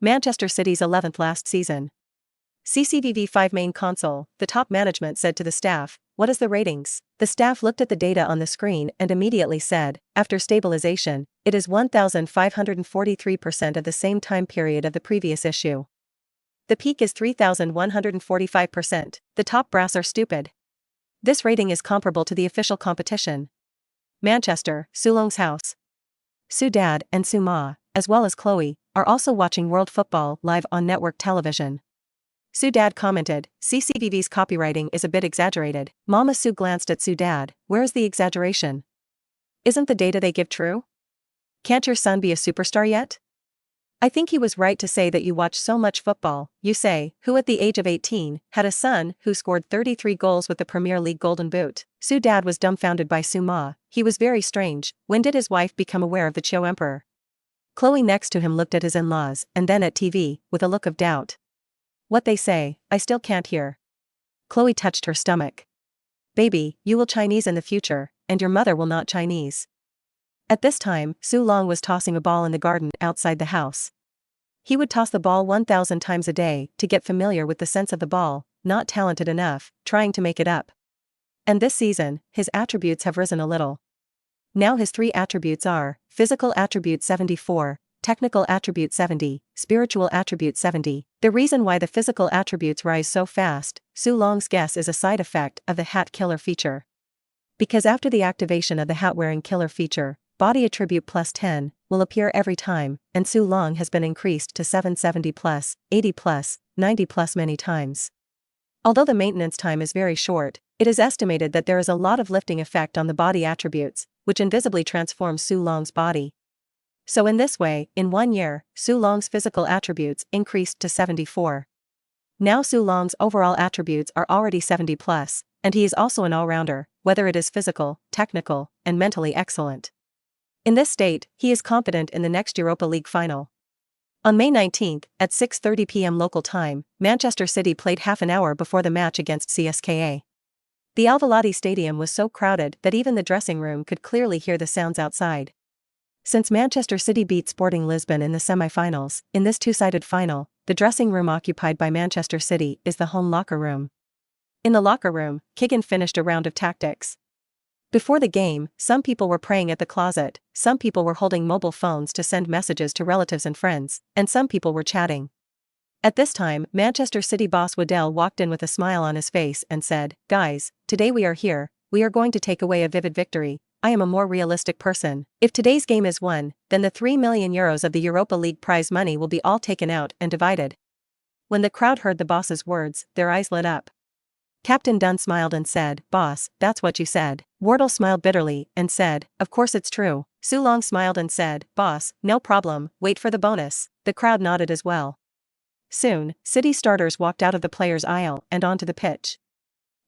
Manchester City's 11th last season. CCTV5 main console, the top management said to the staff, what is the ratings? The staff looked at the data on the screen and immediately said, after stabilization, it is 1,543% of the same time period of the previous issue. The peak is 3,145%, the top brass are stupid. This rating is comparable to the official competition. Manchester, Su Long's house. Su Dad and Su Ma, as well as Chloe, are also watching World Football live on network television. Su Dad commented, CCTV's copywriting is a bit exaggerated. Mama Su glanced at Su Dad, where is the exaggeration? Isn't the data they give true? Can't your son be a superstar yet? I think he was right to say that you watch so much football, you say, who at the age of 18, had a son who scored 33 goals with the Premier League Golden Boot. Su Dad was dumbfounded by Su Ma, he was very strange, when did his wife become aware of the Chou Emperor? Chloe next to him looked at his in-laws, and then at TV, with a look of doubt. What they say, I still can't hear. Chloe touched her stomach. Baby, you will Chinese in the future, and your mother will not Chinese. At this time, Su Long was tossing a ball in the garden outside the house. He would toss the ball 1,000 times a day to get familiar with the sense of the ball, not talented enough, trying to make it up. And this season, his attributes have risen a little. Now his 3 attributes are, physical attribute 74, technical attribute 70, spiritual attribute 70. The reason why the physical attributes rise so fast, Su Long's guess is a side effect of the hat killer feature. Because after the activation of the hat-wearing killer feature, body attribute plus 10 will appear every time, and Su Long has been increased to 770 plus, 80 plus, 90 plus many times. Although the maintenance time is very short, it is estimated that there is a lot of lifting effect on the body attributes, which invisibly transforms Su Long's body. So in this way, in 1 year, Su Long's physical attributes increased to 74. Now Su Long's overall attributes are already 70 plus, and he is also an all-rounder, whether it is physical, technical, and mentally excellent. In this state, he is confident in the next Europa League final. On May 19, at 6:30 p.m. local time, Manchester City played half an hour before the match against CSKA. The Alvalade Stadium was so crowded that even the dressing room could clearly hear the sounds outside. Since Manchester City beat Sporting Lisbon in the semi-finals, in this two-sided final, the dressing room occupied by Manchester City is the home locker room. In the locker room, Keegan finished a round of tactics. Before the game, some people were praying at the closet, some people were holding mobile phones to send messages to relatives and friends, and some people were chatting. At this time, Manchester City boss Waddell walked in with a smile on his face and said, "Guys, today we are here, we are going to take away a vivid victory. I am a more realistic person. If today's game is won, then the 3 million euros of the Europa League prize money will be all taken out and divided." When the crowd heard the boss's words, their eyes lit up. Captain Dunn smiled and said, "Boss, that's what you said." Wardle smiled bitterly and said, "Of course it's true." Su Long smiled and said, "Boss, no problem, wait for the bonus." The crowd nodded as well. Soon, City starters walked out of the players' aisle and onto the pitch.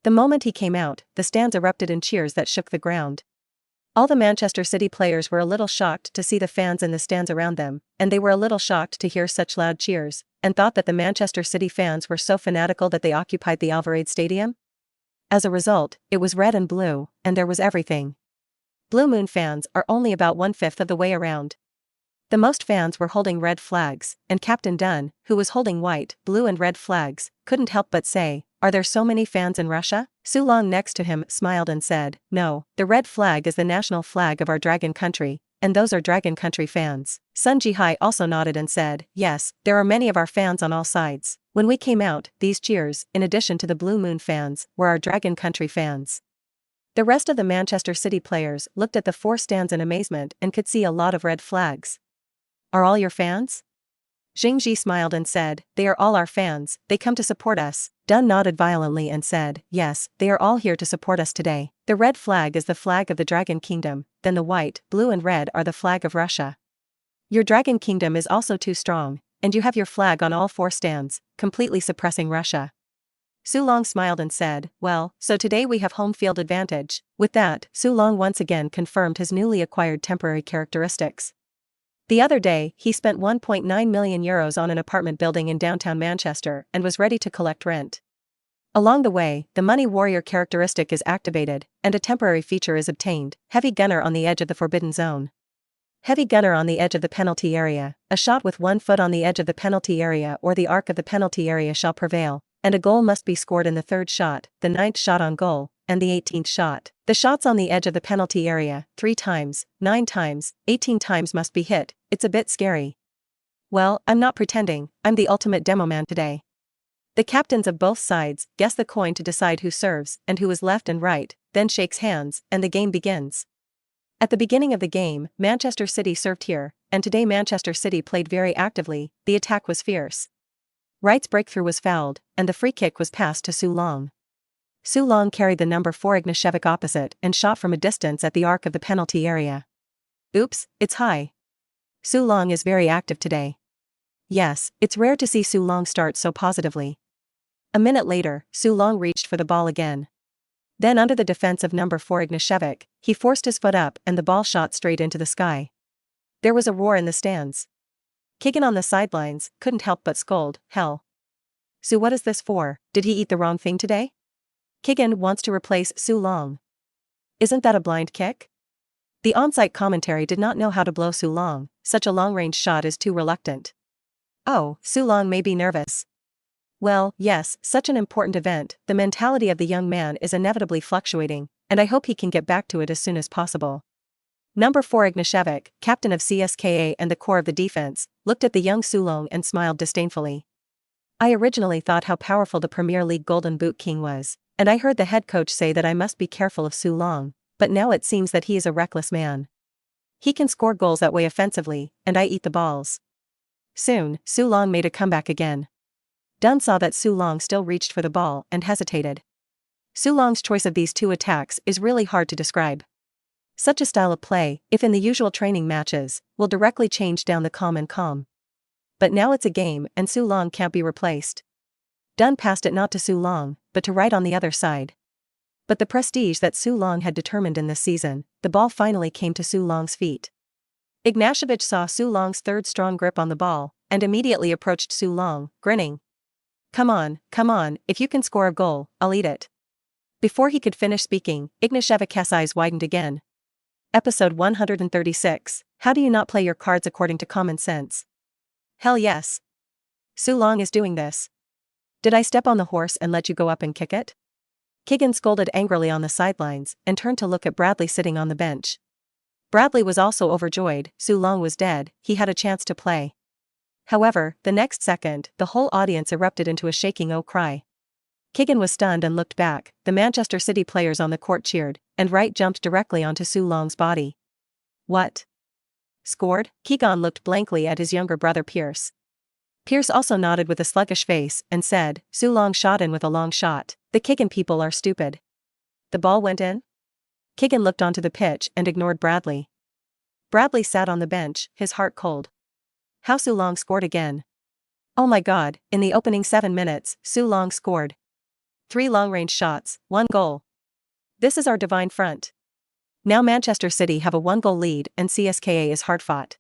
The moment he came out, the stands erupted in cheers that shook the ground. All the Manchester City players were a little shocked to see the fans in the stands around them, and they were a little shocked to hear such loud cheers, and thought that the Manchester City fans were so fanatical that they occupied the Alvalade Stadium. As a result, it was red and blue, and there was everything. Blue Moon fans are only about 1/5 of the way around. The most fans were holding red flags, and Captain Dunn, who was holding white, blue and red flags, couldn't help but say, "Are there so many fans in Russia?" Su Long next to him smiled and said, "No, the red flag is the national flag of our Dragon Country, and those are Dragon Country fans." Sun Jihai also nodded and said, "Yes, there are many of our fans on all sides. When we came out, these cheers, in addition to the Blue Moon fans, were our Dragon Country fans." The rest of the Manchester City players looked at the four stands in amazement and could see a lot of red flags. "Are all your fans?" Jing Ji smiled and said, "They are all our fans, they come to support us." Dunn nodded violently and said, "Yes, they are all here to support us today. The red flag is the flag of the Dragon Kingdom, then the white, blue and red are the flag of Russia. Your Dragon Kingdom is also too strong, and you have your flag on all four stands, completely suppressing Russia." Su Long smiled and said, "Well, so today we have home field advantage." With that, Su Long once again confirmed his newly acquired temporary characteristics. The other day, he spent 1.9 million euros on an apartment building in downtown Manchester and was ready to collect rent. Along the way, the Money Warrior characteristic is activated, and a temporary feature is obtained: Heavy Gunner on the edge of the forbidden zone. Heavy Gunner on the edge of the penalty area. A shot with 1 foot on the edge of the penalty area or the arc of the penalty area shall prevail, and a goal must be scored in the 3rd shot, the 9th shot on goal, and the 18th shot. The shots on the edge of the penalty area, 3 times, 9 times, 18 times must be hit. It's a bit scary. Well, I'm not pretending, I'm the ultimate demo man today. The captains of both sides guess the coin to decide who serves and who is left and right, then shakes hands, and the game begins. At the beginning of the game, Manchester City served here, and today Manchester City played very actively. The attack was fierce. Wright's breakthrough was fouled, and the free kick was passed to Su Long. Su Long carried the number 4 Ignashevich opposite and shot from a distance at the arc of the penalty area. Oops, it's high. Su Long is very active today. Yes, it's rare to see Su Long start so positively. A minute later, Su Long reached for the ball again. Then under the defense of number 4 Ignashevich, he forced his foot up and the ball shot straight into the sky. There was a roar in the stands. Keegan on the sidelines couldn't help but scold, "Hell. Su, what is this for? Did he eat the wrong thing today?" Keegan wants to replace Su Long. "Isn't that a blind kick?" The on-site commentary did not know how to blow Su Long. Such a long-range shot is too reluctant. "Oh, Su Long may be nervous." Well, yes, such an important event, the mentality of the young man is inevitably fluctuating, and I hope he can get back to it as soon as possible. Number 4 Ignashevich, captain of CSKA and the core of the defense, looked at the young Su Long and smiled disdainfully. "I originally thought how powerful the Premier League Golden Boot King was, and I heard the head coach say that I must be careful of Su Long, but now it seems that he is a reckless man. He can score goals that way offensively, and I eat the balls." Soon, Su Long made a comeback again. Dunn saw that Su Long still reached for the ball and hesitated. Su Long's choice of these two attacks is really hard to describe. Such a style of play, if in the usual training matches, will directly change down the calm and calm. But now it's a game and Su Long can't be replaced. Dunn passed it not to Su Long, but to right on the other side. But the prestige that Su Long had determined in this season, the ball finally came to Su Long's feet. Ignashevich saw Su Long's third strong grip on the ball, and immediately approached Su Long, grinning. Come on, if you can score a goal, I'll eat it. Before he could finish speaking, Ignashevich's eyes widened again. Episode 136, How do you not play your cards according to common sense? Hell yes. Su Long is doing this. Did I step on the horse and let you go up and kick it? Keegan scolded angrily on the sidelines, and turned to look at Bradley sitting on the bench. Bradley was also overjoyed. Su Long was dead, he had a chance to play. However, the next second, the whole audience erupted into a shaking "oh" cry. Keegan was stunned and looked back. The Manchester City players on the court cheered, and Wright jumped directly onto Su Long's body. What? Scored? Keegan looked blankly at his younger brother Pierce. Pierce also nodded with a sluggish face, and said, Su Long shot in with a long shot. The Keegan people are stupid. The ball went in? Keegan looked onto the pitch and ignored Bradley. Bradley sat on the bench, his heart cold. How Su Long scored again. Oh my god, in the opening 7 minutes, Su Long scored. 3 long-range shots, 1 goal. This is our divine front. Now Manchester City have a 1-goal lead and CSKA is hard-fought.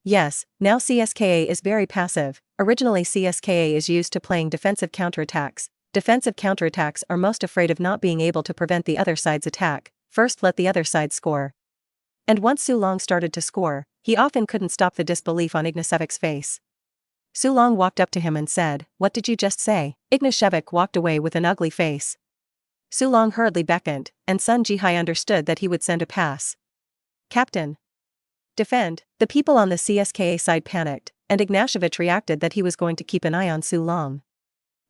Yes, now CSKA is very passive. Originally CSKA is used to playing defensive counterattacks. Defensive counterattacks are most afraid of not being able to prevent the other side's attack. First let the other side score. And once Su Long started to score, he often couldn't stop the disbelief on Ignacevich's face. Su Long walked up to him and said, What did you just say? Ignashevich walked away with an ugly face. Su Long hurriedly beckoned, and Sun Jihai understood that he would send a pass. Captain. Defend. The people on the CSKA side panicked, and Ignashevich reacted that he was going to keep an eye on Su Long.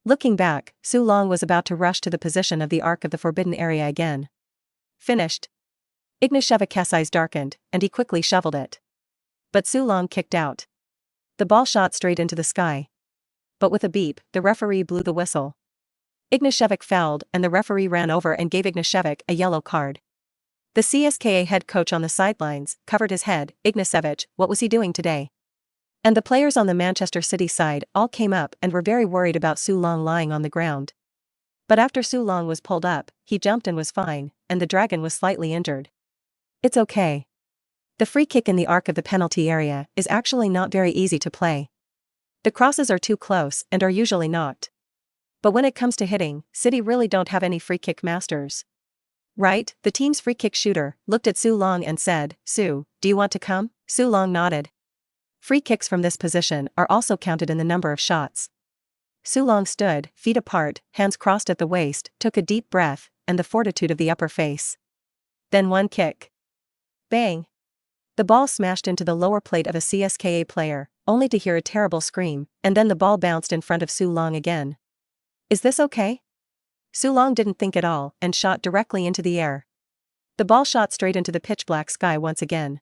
Looking back, Su Long was about to rush to the position of the arc of the forbidden area again. Finished. Ignashevich's eyes darkened, and he quickly shoveled it. But Su Long kicked out. The ball shot straight into the sky. But with a beep, the referee blew the whistle. Ignashevich fouled, and the referee ran over and gave Ignashevich a yellow card. The CSKA head coach on the sidelines covered his head. Ignashevich, what was he doing today? And the players on the Manchester City side all came up and were very worried about Su Long lying on the ground. But after Su Long was pulled up, he jumped and was fine, and the Dragon was slightly injured. It's okay. The free kick in the arc of the penalty area is actually not very easy to play. The crosses are too close and are usually knocked. But when it comes to hitting, City really don't have any free kick masters. Right, the team's free kick shooter looked at Su Long and said, Su, do you want to come? Su Long nodded. Free kicks from this position are also counted in the number of shots. Su Long stood, feet apart, hands crossed at the waist, took a deep breath, and the fortitude of the upper face. Then one kick. Bang! The ball smashed into the lower plate of a CSKA player, only to hear a terrible scream, and then the ball bounced in front of Su Long again. Is this okay? Su Long didn't think at all, and shot directly into the air. The ball shot straight into the pitch-black sky once again.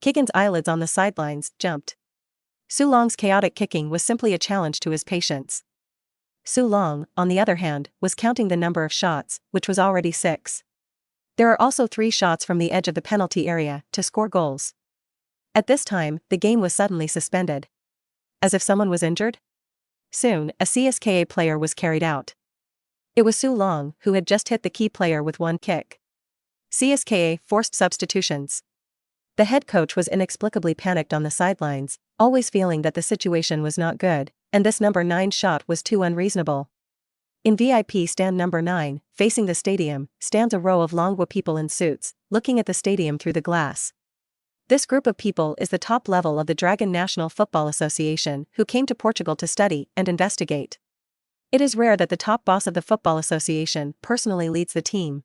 Keegan's eyelids on the sidelines jumped. Su Long's chaotic kicking was simply a challenge to his patience. Su Long, on the other hand, was counting the number of shots, which was already 6. There are also 3 shots from the edge of the penalty area to score goals. At this time, the game was suddenly suspended. As if someone was injured? Soon, a CSKA player was carried out. It was Su Long, who had just hit the key player with 1 kick. CSKA forced substitutions. The head coach was inexplicably panicked on the sidelines, always feeling that the situation was not good, and this number 9 shot was too unreasonable. In VIP stand number 9, facing the stadium, stands a row of Longwa people in suits, looking at the stadium through the glass. This group of people is the top level of the Dragon National Football Association, who came to Portugal to study and investigate. It is rare that the top boss of the Football Association personally leads the team.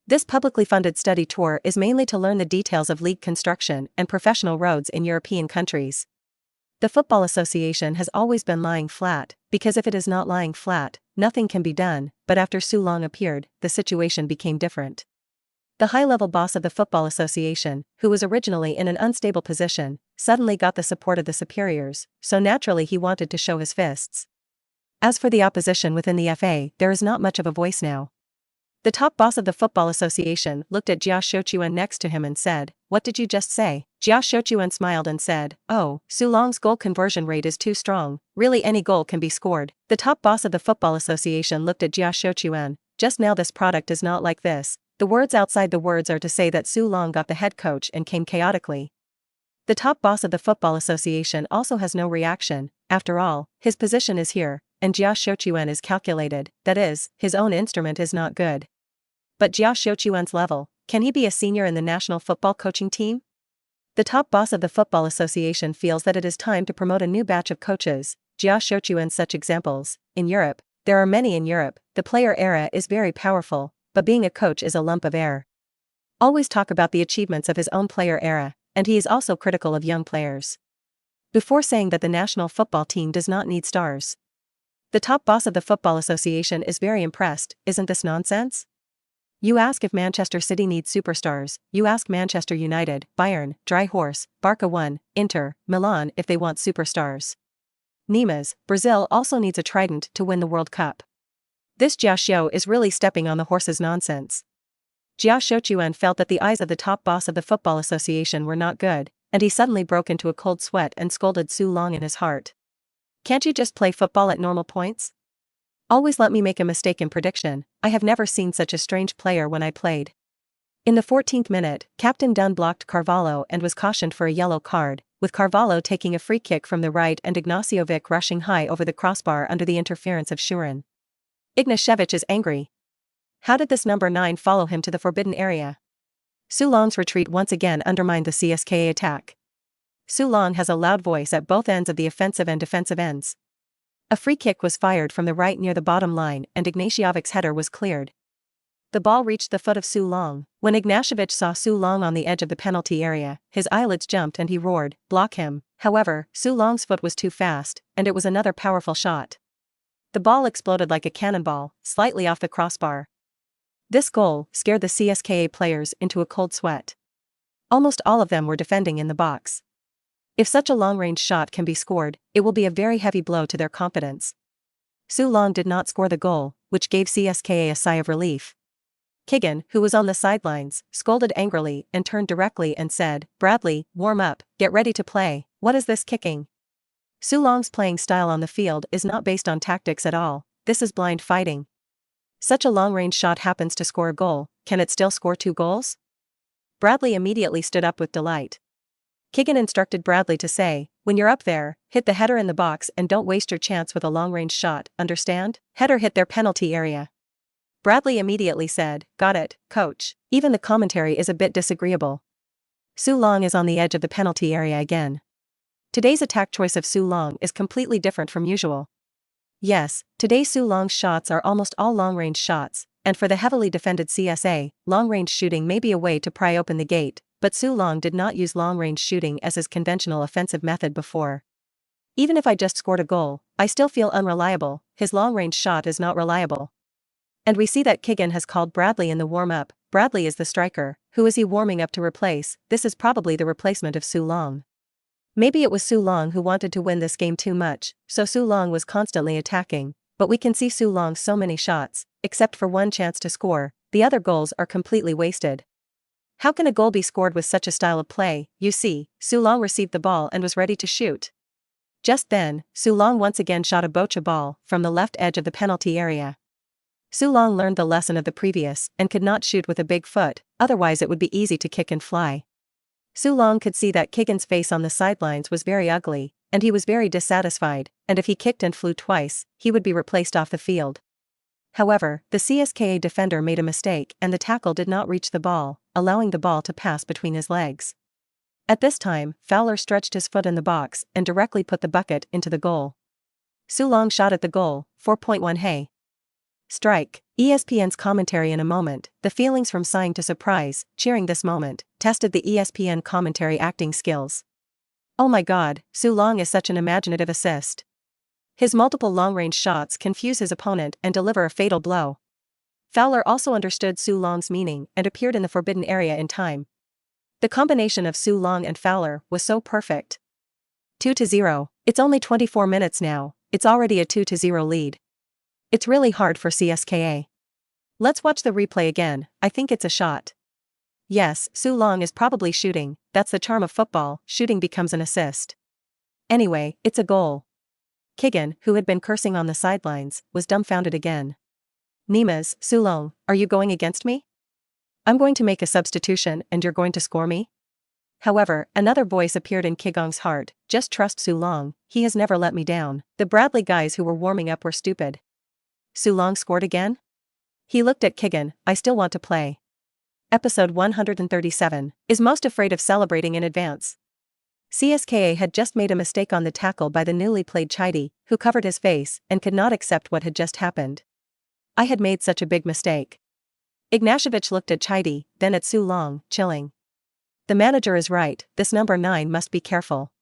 This publicly funded study tour is mainly to learn the details of league construction and professional roads in European countries. The Football Association has always been lying flat, because if it is not lying flat, nothing can be done, but after Su Long appeared, the situation became different. The high-level boss of the Football Association, who was originally in an unstable position, suddenly got the support of the superiors, so naturally he wanted to show his fists. As for the opposition within the FA, there is not much of a voice now. The top boss of the Football Association looked at Jia Shochuan next to him and said, "What did you just say?" Jia Shochuan smiled and said, "Oh, Su Long's goal conversion rate is too strong, really any goal can be scored." The top boss of the Football Association looked at Jia Shochuan, "Just now this product is not like this." The words outside the words are to say that Su Long got the head coach and came chaotically. The top boss of the Football Association also has no reaction, after all, his position is here, and Jia Shochuan is calculated, that is, his own instrument is not good. But Jia Shochuan's level, can he be a senior in the national football coaching team? The top boss of the Football Association feels that it is time to promote a new batch of coaches. Jia Shochuan such examples, in Europe, there are many in Europe, the player era is very powerful, but being a coach is a lump of air. Always talk about the achievements of his own player era, and he is also critical of young players. Before saying that the national football team does not need stars. The top boss of the Football Association is very impressed, isn't this nonsense? You ask if Manchester City needs superstars, you ask Manchester United, Bayern, Dry Horse, Barca 1, Inter, Milan if they want superstars. Neymar, Brazil also needs a trident to win the World Cup. This Jia Xiao is really stepping on the horse's nonsense. Jia Shochuan felt that the eyes of the top boss of the Football Association were not good, and he suddenly broke into a cold sweat and scolded Su Long in his heart. "Can't you just play football at normal points? Always let me make a mistake in prediction. I have never seen such a strange player when I played." In the 14th minute, Captain Dunn blocked Carvalho and was cautioned for a yellow card, with Carvalho taking a free kick from the right and Ignaciovic rushing high over the crossbar under the interference of Shurin. Ignaciovic is angry. How did this number 9 follow him to the forbidden area? Su Long's retreat once again undermined the CSKA attack. Su Long has a loud voice at both ends of the offensive and defensive ends. A free kick was fired from the right near the bottom line and Ignaciovic's header was cleared. The ball reached the foot of Su Long. When Ignaciovic saw Su Long on the edge of the penalty area, his eyelids jumped and he roared, "Block him." However, Su Long's foot was too fast, and it was another powerful shot. The ball exploded like a cannonball, slightly off the crossbar. This goal scared the CSKA players into a cold sweat. Almost all of them were defending in the box. If such a long-range shot can be scored, it will be a very heavy blow to their confidence. Su Long did not score the goal, which gave CSKA a sigh of relief. Keegan, who was on the sidelines, scolded angrily and turned directly and said, "Bradley, warm up, get ready to play. What is this kicking?" Su Long's playing style on the field is not based on tactics at all, this is blind fighting. Such a long-range shot happens to score a goal, can it still score 2 goals? Bradley immediately stood up with delight. Keegan instructed Bradley to say, "When you're up there, hit the header in the box and don't waste your chance with a long-range shot, understand? Header hit their penalty area." Bradley immediately said, "Got it, coach." Even the commentary is a bit disagreeable. Su Long is on the edge of the penalty area again. Today's attack choice of Su Long is completely different from usual. Yes, today Su Long's shots are almost all long-range shots, and for the heavily defended CSA, long-range shooting may be a way to pry open the gate, but Su Long did not use long-range shooting as his conventional offensive method before. "Even if I just scored a goal, I still feel unreliable, his long-range shot is not reliable." And we see that Keegan has called Bradley in the warm-up. Bradley is the striker. Who is he warming up to replace? This is probably the replacement of Su Long. Maybe it was Su Long who wanted to win this game too much, so Su Long was constantly attacking, but we can see Su Long so many shots, except for one chance to score, the other goals are completely wasted. How can a goal be scored with such a style of play? You see, Su Long received the ball and was ready to shoot. Just then, Su Long once again shot a boccia ball from the left edge of the penalty area. Su Long learned the lesson of the previous and could not shoot with a big foot, otherwise it would be easy to kick and fly. Su Long could see that Keegan's face on the sidelines was very ugly, and he was very dissatisfied, and if he kicked and flew twice, he would be replaced off the field. However, the CSKA defender made a mistake and the tackle did not reach the ball, allowing the ball to pass between his legs. At this time, Fowler stretched his foot in the box and directly put the bucket into the goal. Su Long shot at the goal, 4.1 Hey. Strike. ESPN's commentary in a moment, the feelings from sighing to surprise, cheering this moment, tested the ESPN commentary acting skills. Oh my god, Su Long is such an imaginative assist. His multiple long-range shots confuse his opponent and deliver a fatal blow. Fowler also understood Su Long's meaning and appeared in the forbidden area in time. The combination of Su Long and Fowler was so perfect. 2-0. It's only 24 minutes now, it's already a 2-0 lead. It's really hard for CSKA. Let's watch the replay again, I think it's a shot. Yes, Su Long is probably shooting, that's the charm of football, shooting becomes an assist. Anyway, it's a goal. Keegan, who had been cursing on the sidelines, was dumbfounded again. Nemes, Su Long, are you going against me? I'm going to make a substitution and you're going to score me? However, another voice appeared in Kigong's heart, just trust Su Long, he has never let me down. The Bradley guys who were warming up were stupid. Su Long scored again? He looked at Keegan, I still want to play. Episode 137, is most afraid of celebrating in advance. CSKA had just made a mistake on the tackle by the newly played Chaidi, who covered his face and could not accept what had just happened. I had made such a big mistake. Ignashevich looked at Chaidi, then at Su Long, chilling. The manager is right, this number 9 must be careful.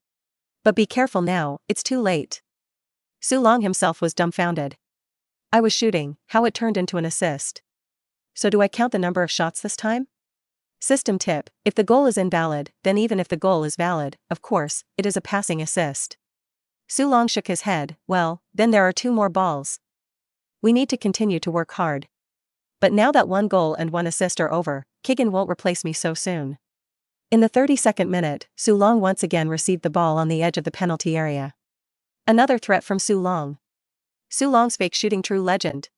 But be careful now, it's too late. Su Long himself was dumbfounded. I was shooting, how it turned into an assist. So do I count the number of shots this time? System tip, if the goal is invalid, then even if the goal is valid, of course, it is a passing assist. Su Long shook his head, well, then there are 2 more balls. We need to continue to work hard. But now that 1 goal and 1 assist are over, Keegan won't replace me so soon. In the 32nd minute, Su Long once again received the ball on the edge of the penalty area. Another threat from Su Long. Su Long's fake shooting true legend.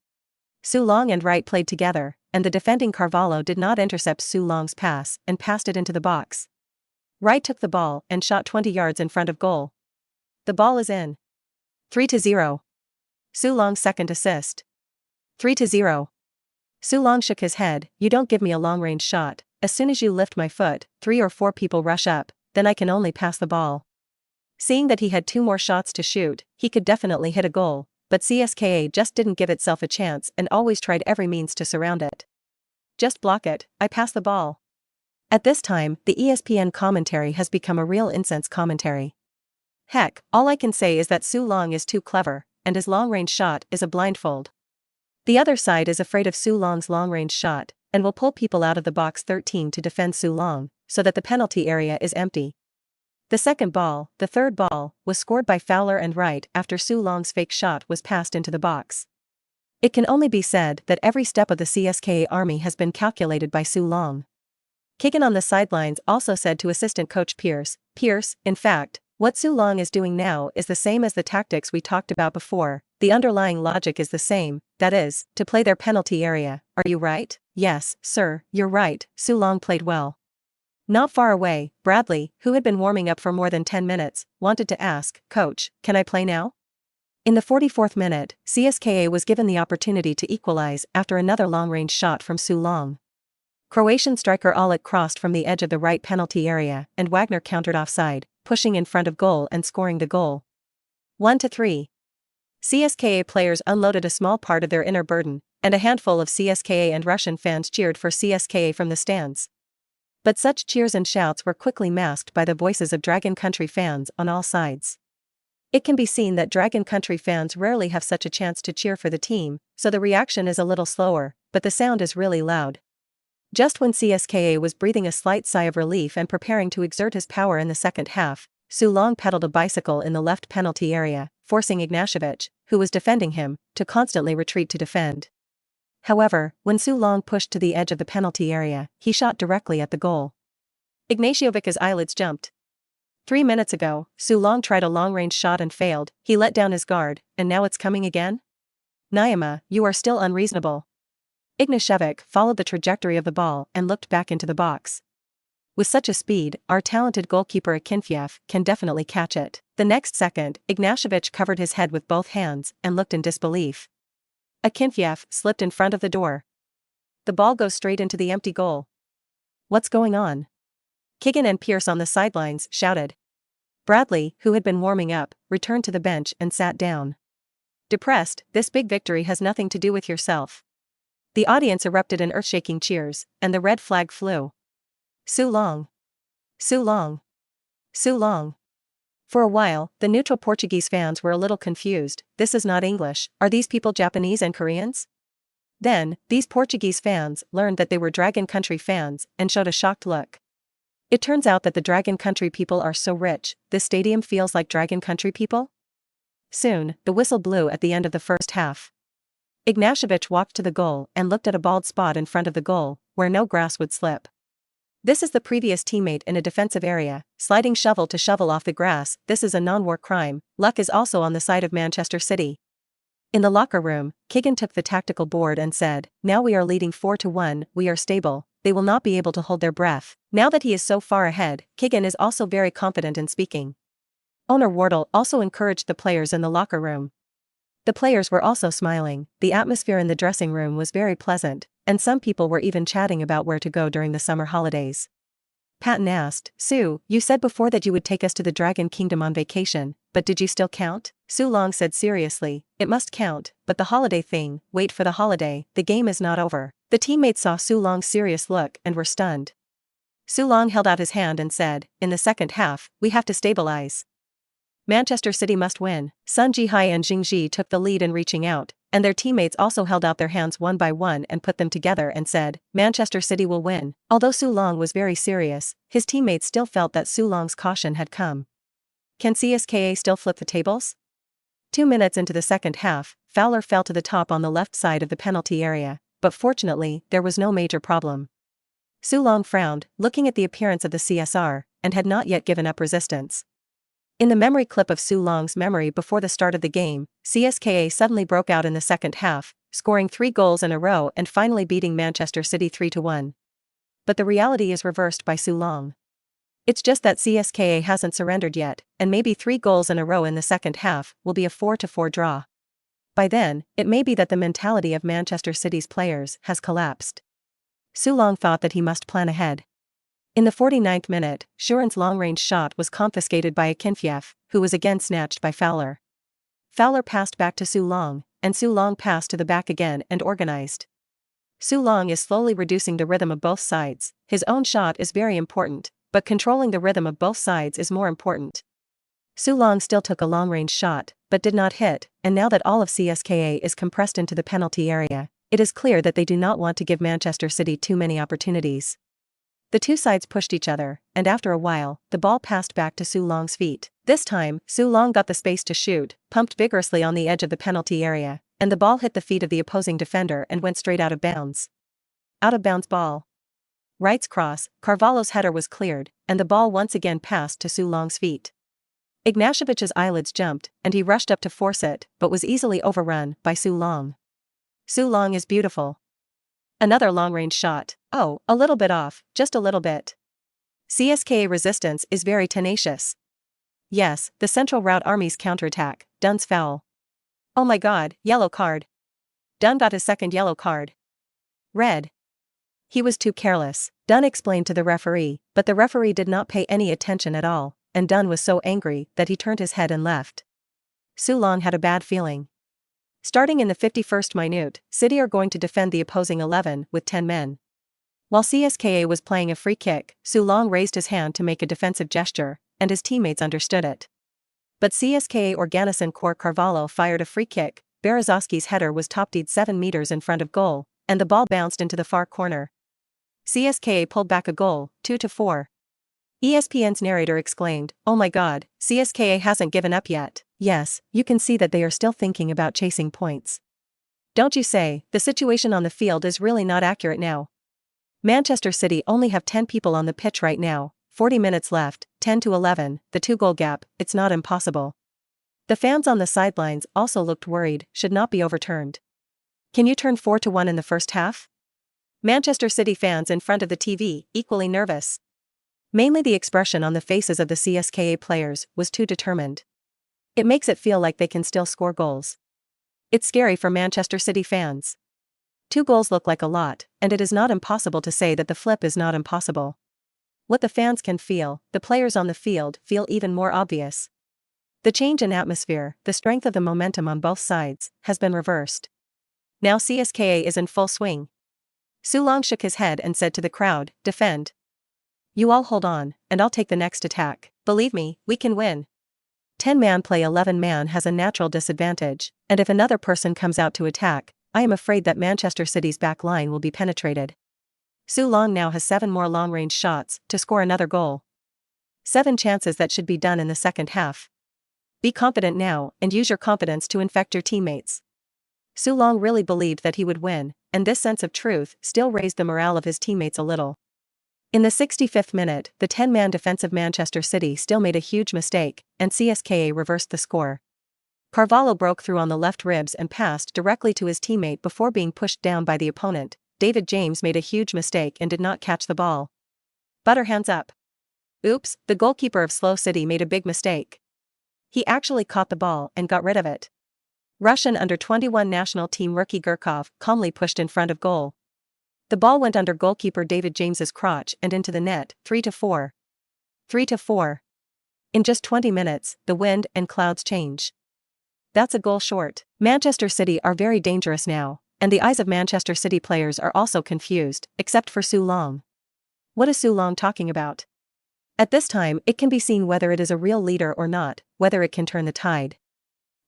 Su Long and Wright played together, and the defending Carvalho did not intercept Su Long's pass and passed it into the box. Wright took the ball and shot 20 yards in front of goal. The ball is in. 3-0. Su Long's second assist. 3-0. Su Long shook his head, you don't give me a long-range shot, as soon as you lift my foot, 3 or 4 people rush up, then I can only pass the ball. Seeing that he had 2 more shots to shoot, he could definitely hit a goal, but CSKA just didn't give itself a chance and always tried every means to surround it. Just block it, I pass the ball. At this time, the ESPN commentary has become a real incense commentary. Heck, all I can say is that Su Long is too clever, and his long-range shot is a blindfold. The other side is afraid of Su Long's long-range shot, and will pull people out of the box 13 to defend Su Long, so that the penalty area is empty. The second ball, the third ball, was scored by Fowler and Wright after Su Long's fake shot was passed into the box. It can only be said that every step of the CSKA army has been calculated by Su Long. Keegan on the sidelines also said to assistant coach Pierce, in fact, what Su Long is doing now is the same as the tactics we talked about before, the underlying logic is the same, that is, to play their penalty area, are you right? Yes, sir, you're right, Su Long played well. Not far away, Bradley, who had been warming up for more than 10 minutes, wanted to ask, Coach, can I play now? In the 44th minute, CSKA was given the opportunity to equalize after another long-range shot from Su Long. Croatian striker Alic crossed from the edge of the right penalty area and Wagner countered offside, pushing in front of goal and scoring the goal. 1-3. CSKA players unloaded a small part of their inner burden, and a handful of CSKA and Russian fans cheered for CSKA from the stands. But such cheers and shouts were quickly masked by the voices of Dragon Country fans on all sides. It can be seen that Dragon Country fans rarely have such a chance to cheer for the team, so the reaction is a little slower, but the sound is really loud. Just when CSKA was breathing a slight sigh of relief and preparing to exert his power in the second half, Su Long pedaled a bicycle in the left penalty area, forcing Ignashevich, who was defending him, to constantly retreat to defend. However, when Su Long pushed to the edge of the penalty area, he shot directly at the goal. Ignashievich's eyelids jumped. 3 minutes ago, Su Long tried a long-range shot and failed, he let down his guard, and now it's coming again? Naima, you are still unreasonable. Ignashevich followed the trajectory of the ball and looked back into the box. With such a speed, our talented goalkeeper Akinfeev can definitely catch it. The next second, Ignashevich covered his head with both hands and looked in disbelief. Akinfeev slipped in front of the door. The ball goes straight into the empty goal. What's going on? Keegan and Pierce on the sidelines shouted. Bradley, who had been warming up, returned to the bench and sat down. Depressed, this big victory has nothing to do with yourself. The audience erupted in earth-shaking cheers, and the red flag flew. Su Long. Su Long. Su Long. For a while, the neutral Portuguese fans were a little confused. This is not English, are these people Japanese and Koreans? Then, these Portuguese fans learned that they were Dragon Country fans and showed a shocked look. It turns out that the Dragon Country people are so rich, this stadium feels like Dragon Country people? Soon, the whistle blew at the end of the first half. Ignashevich walked to the goal and looked at a bald spot in front of the goal, where no grass would slip. This is the previous teammate in a defensive area, sliding shovel to shovel off the grass. This is a non-war crime. Luck is also on the side of Manchester City. In the locker room, Keegan took the tactical board and said, "Now we are leading 4-1, we are stable, they will not be able to hold their breath." Now that he is so far ahead, Keegan is also very confident in speaking. Owner Wardle also encouraged the players in the locker room. The players were also smiling, the atmosphere in the dressing room was very pleasant, and some people were even chatting about where to go during the summer holidays. Patton asked, "Sue, you said before that you would take us to the Dragon Kingdom on vacation, but did you still count?" Sue Long said seriously, "It must count, but the holiday thing, wait for the holiday, the game is not over." The teammates saw Sue Long's serious look and were stunned. Sue Long held out his hand and said, "In the second half, we have to stabilize. Manchester City must win." Sun Jihai and Jing Ji took the lead in reaching out, and their teammates also held out their hands one by one and put them together and said, "Manchester City will win." Although Sue Long was very serious, his teammates still felt that Sue Long's caution had come. Can CSKA still flip the tables? 2 minutes into the second half, Fowler fell to the top on the left side of the penalty area, but fortunately, there was no major problem. Sue Long frowned, looking at the appearance of the CSR, and had not yet given up resistance. In the memory clip of Sue Long's memory before the start of the game, CSKA suddenly broke out in the second half, scoring 3 goals in a row and finally beating Manchester City 3-1. But the reality is reversed by Sue Long. It's just that CSKA hasn't surrendered yet, and maybe 3 goals in a row in the second half will be a 4-4 draw. By then, it may be that the mentality of Manchester City's players has collapsed. Sue Long thought that he must plan ahead. In the 49th minute, Shurin's long-range shot was confiscated by Akinfeev, who was again snatched by Fowler. Fowler passed back to Sue Long, and Sue Long passed to the back again and organized. Sue Long is slowly reducing the rhythm of both sides. His own shot is very important, but controlling the rhythm of both sides is more important. Sue Long still took a long-range shot, but did not hit, and now that all of CSKA is compressed into the penalty area, it is clear that they do not want to give Manchester City too many opportunities. The two sides pushed each other, and after a while, the ball passed back to Sue Long's feet. This time, Sue Long got the space to shoot, pumped vigorously on the edge of the penalty area, and the ball hit the feet of the opposing defender and went straight out of bounds. Out of bounds ball. Wright's cross, Carvalho's header was cleared, and the ball once again passed to Sue Long's feet. Ignashevich's eyelids jumped, and he rushed up to force it, but was easily overrun by Sue Long. Sue Long is beautiful. Another long-range shot. Oh, a little bit off, just a little bit. CSKA resistance is very tenacious. Yes, the Central Route Army's counterattack. Dunn's foul. Oh my god, yellow card. Dunn got his second yellow card. Red. He was too careless, Dunn explained to the referee, but the referee did not pay any attention at all, and Dunn was so angry that he turned his head and left. Sue Long had a bad feeling. Starting in the 51st minute, City are going to defend the opposing 11 with 10 men. While CSKA was playing a free kick, Sue Long raised his hand to make a defensive gesture, and his teammates understood it. But CSKA Organison Cor Carvalho fired a free kick. Berezovsky's header was top-deed 7 meters in front of goal, and the ball bounced into the far corner. CSKA pulled back a goal, 2-4. ESPN's narrator exclaimed, "Oh my god, CSKA hasn't given up yet." Yes, you can see that they are still thinking about chasing points. Don't you say, the situation on the field is really not accurate now. Manchester City only have 10 people on the pitch right now, 40 minutes left, 10-11, the 2-goal gap, it's not impossible. The fans on the sidelines also looked worried, should not be overturned. Can you turn 4-1 in the first half? Manchester City fans in front of the TV, equally nervous. Mainly the expression on the faces of the CSKA players was too determined. It makes it feel like they can still score goals. It's scary for Manchester City fans. 2 goals look like a lot, and it is not impossible to say that the flip is not impossible. What the fans can feel, the players on the field feel even more obvious. The change in atmosphere, the strength of the momentum on both sides, has been reversed. Now CSKA is in full swing. Sue Long shook his head and said to the crowd, "Defend. You all hold on, and I'll take the next attack. Believe me, we can win." 10-man play 11-man has a natural disadvantage, and if another person comes out to attack, I am afraid that Manchester City's back line will be penetrated. Sue Long now has 7 more long-range shots to score another goal. 7 chances that should be done in the second half. Be confident now and use your confidence to infect your teammates. Su Long really believed that he would win, and this sense of truth still raised the morale of his teammates a little. In the 65th minute, the 10-man defensive Manchester City still made a huge mistake, and CSKA reversed the score. Carvalho broke through on the left ribs and passed directly to his teammate before being pushed down by the opponent. David James made a huge mistake and did not catch the ball. Butter hands up. Oops, the goalkeeper of Slow City made a big mistake. He actually caught the ball and got rid of it. Russian under-21 national team rookie Gurkov calmly pushed in front of goal. The ball went under goalkeeper David James's crotch and into the net, 3-4. 3-4. In just 20 minutes, the wind and clouds change. That's a goal short. Manchester City are very dangerous now, and the eyes of Manchester City players are also confused, except for Su Long. What is Su Long talking about? At this time, it can be seen whether it is a real leader or not, whether it can turn the tide.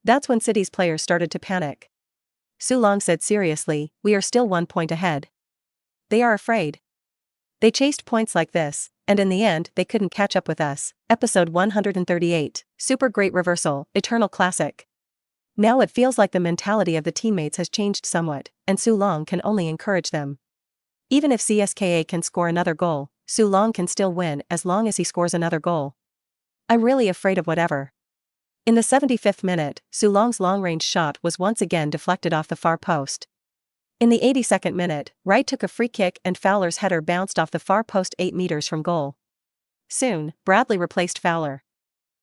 That's when City's players started to panic. Su Long said seriously, "We are still 1 point ahead." They are afraid. They chased points like this, and in the end they couldn't catch up with us. Episode 138, Super Great Reversal, Eternal Classic. Now it feels like the mentality of the teammates has changed somewhat, and Su Long can only encourage them. Even if CSKA can score another goal, Su Long can still win as long as he scores another goal. I'm really afraid of whatever. In the 75th minute, Su Long's long-range shot was once again deflected off the far post. In the 82nd minute, Wright took a free kick and Fowler's header bounced off the far post 8 meters from goal. Soon, Bradley replaced Fowler.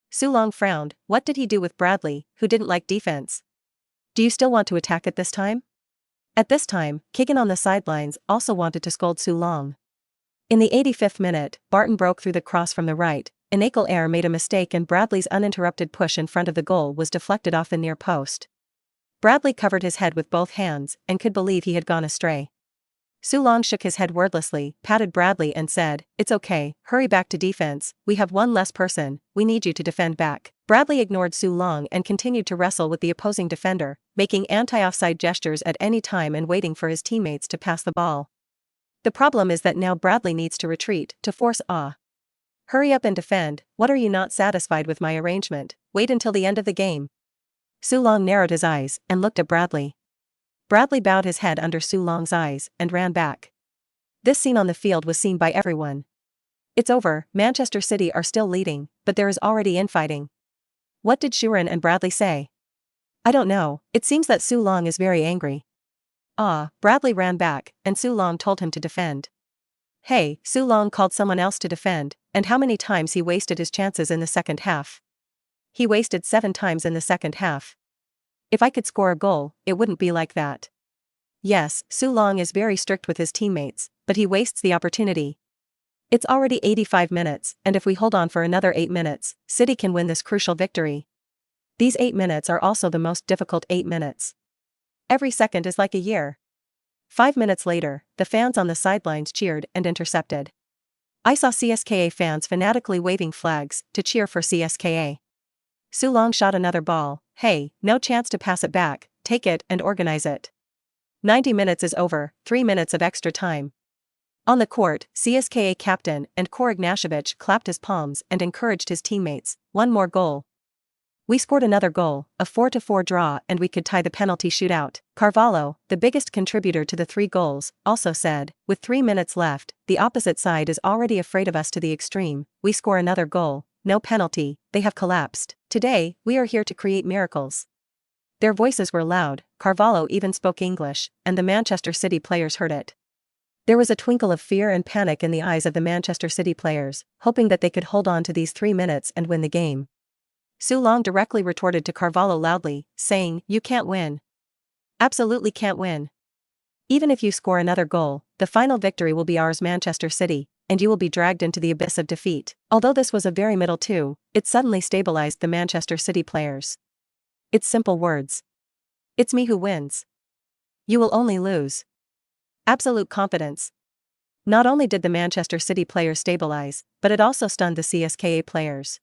Su Long frowned. What did he do with Bradley, who didn't like defense? Do you still want to attack at this time? At this time, Keegan on the sidelines also wanted to scold Su Long. In the 85th minute, Barton broke through the cross from the right. Enakel Air made a mistake and Bradley's uninterrupted push in front of the goal was deflected off the near post. Bradley covered his head with both hands and could believe he had gone astray. Su Long shook his head wordlessly, patted Bradley and said, "It's okay, hurry back to defense, we have one less person, we need you to defend back." Bradley ignored Su Long and continued to wrestle with the opposing defender, making anti-offside gestures at any time and waiting for his teammates to pass the ball. The problem is that now Bradley needs to retreat, to force hurry up and defend. What are you not satisfied with my arrangement? Wait until the end of the game. Su Long narrowed his eyes and looked at Bradley. Bradley bowed his head under Su Long's eyes and ran back. This scene on the field was seen by everyone. It's over, Manchester City are still leading, but there is already infighting. What did Sheeran and Bradley say? I don't know, it seems that Su Long is very angry. Bradley ran back, and Su Long told him to defend. Hey, Su Long called someone else to defend, and how many times he wasted his chances in the second half? He wasted 7 times in the second half. If I could score a goal, it wouldn't be like that. Yes, Su Long is very strict with his teammates, but he wastes the opportunity. It's already 85 minutes, and if we hold on for another 8 minutes, City can win this crucial victory. These 8 minutes are also the most difficult 8 minutes. Every second is like a year. 5 minutes later, the fans on the sidelines cheered and intercepted. I saw CSKA fans fanatically waving flags to cheer for CSKA. Su Long shot another ball. Hey, no chance to pass it back, take it and organize it. 90 minutes is over, 3 minutes of extra time. On the court, CSKA captain and Kor Ignashevich clapped his palms and encouraged his teammates. One more goal. We scored another goal, a 4-4 draw, and we could tie the penalty shootout. Carvalho, the biggest contributor to the 3 goals, also said, with 3 minutes left, the opposite side is already afraid of us to the extreme. We score another goal, no penalty, they have collapsed. Today, we are here to create miracles. Their voices were loud, Carvalho even spoke English, and the Manchester City players heard it. There was a twinkle of fear and panic in the eyes of the Manchester City players, hoping that they could hold on to these 3 minutes and win the game. Su Long directly retorted to Carvalho loudly, saying, "You can't win. Absolutely can't win. Even if you score another goal, the final victory will be ours, Manchester City, and you will be dragged into the abyss of defeat." Although this was a very middle two, it suddenly stabilized the Manchester City players. It's simple words. It's me who wins. You will only lose. Absolute confidence. Not only did the Manchester City players stabilize, but it also stunned the CSKA players.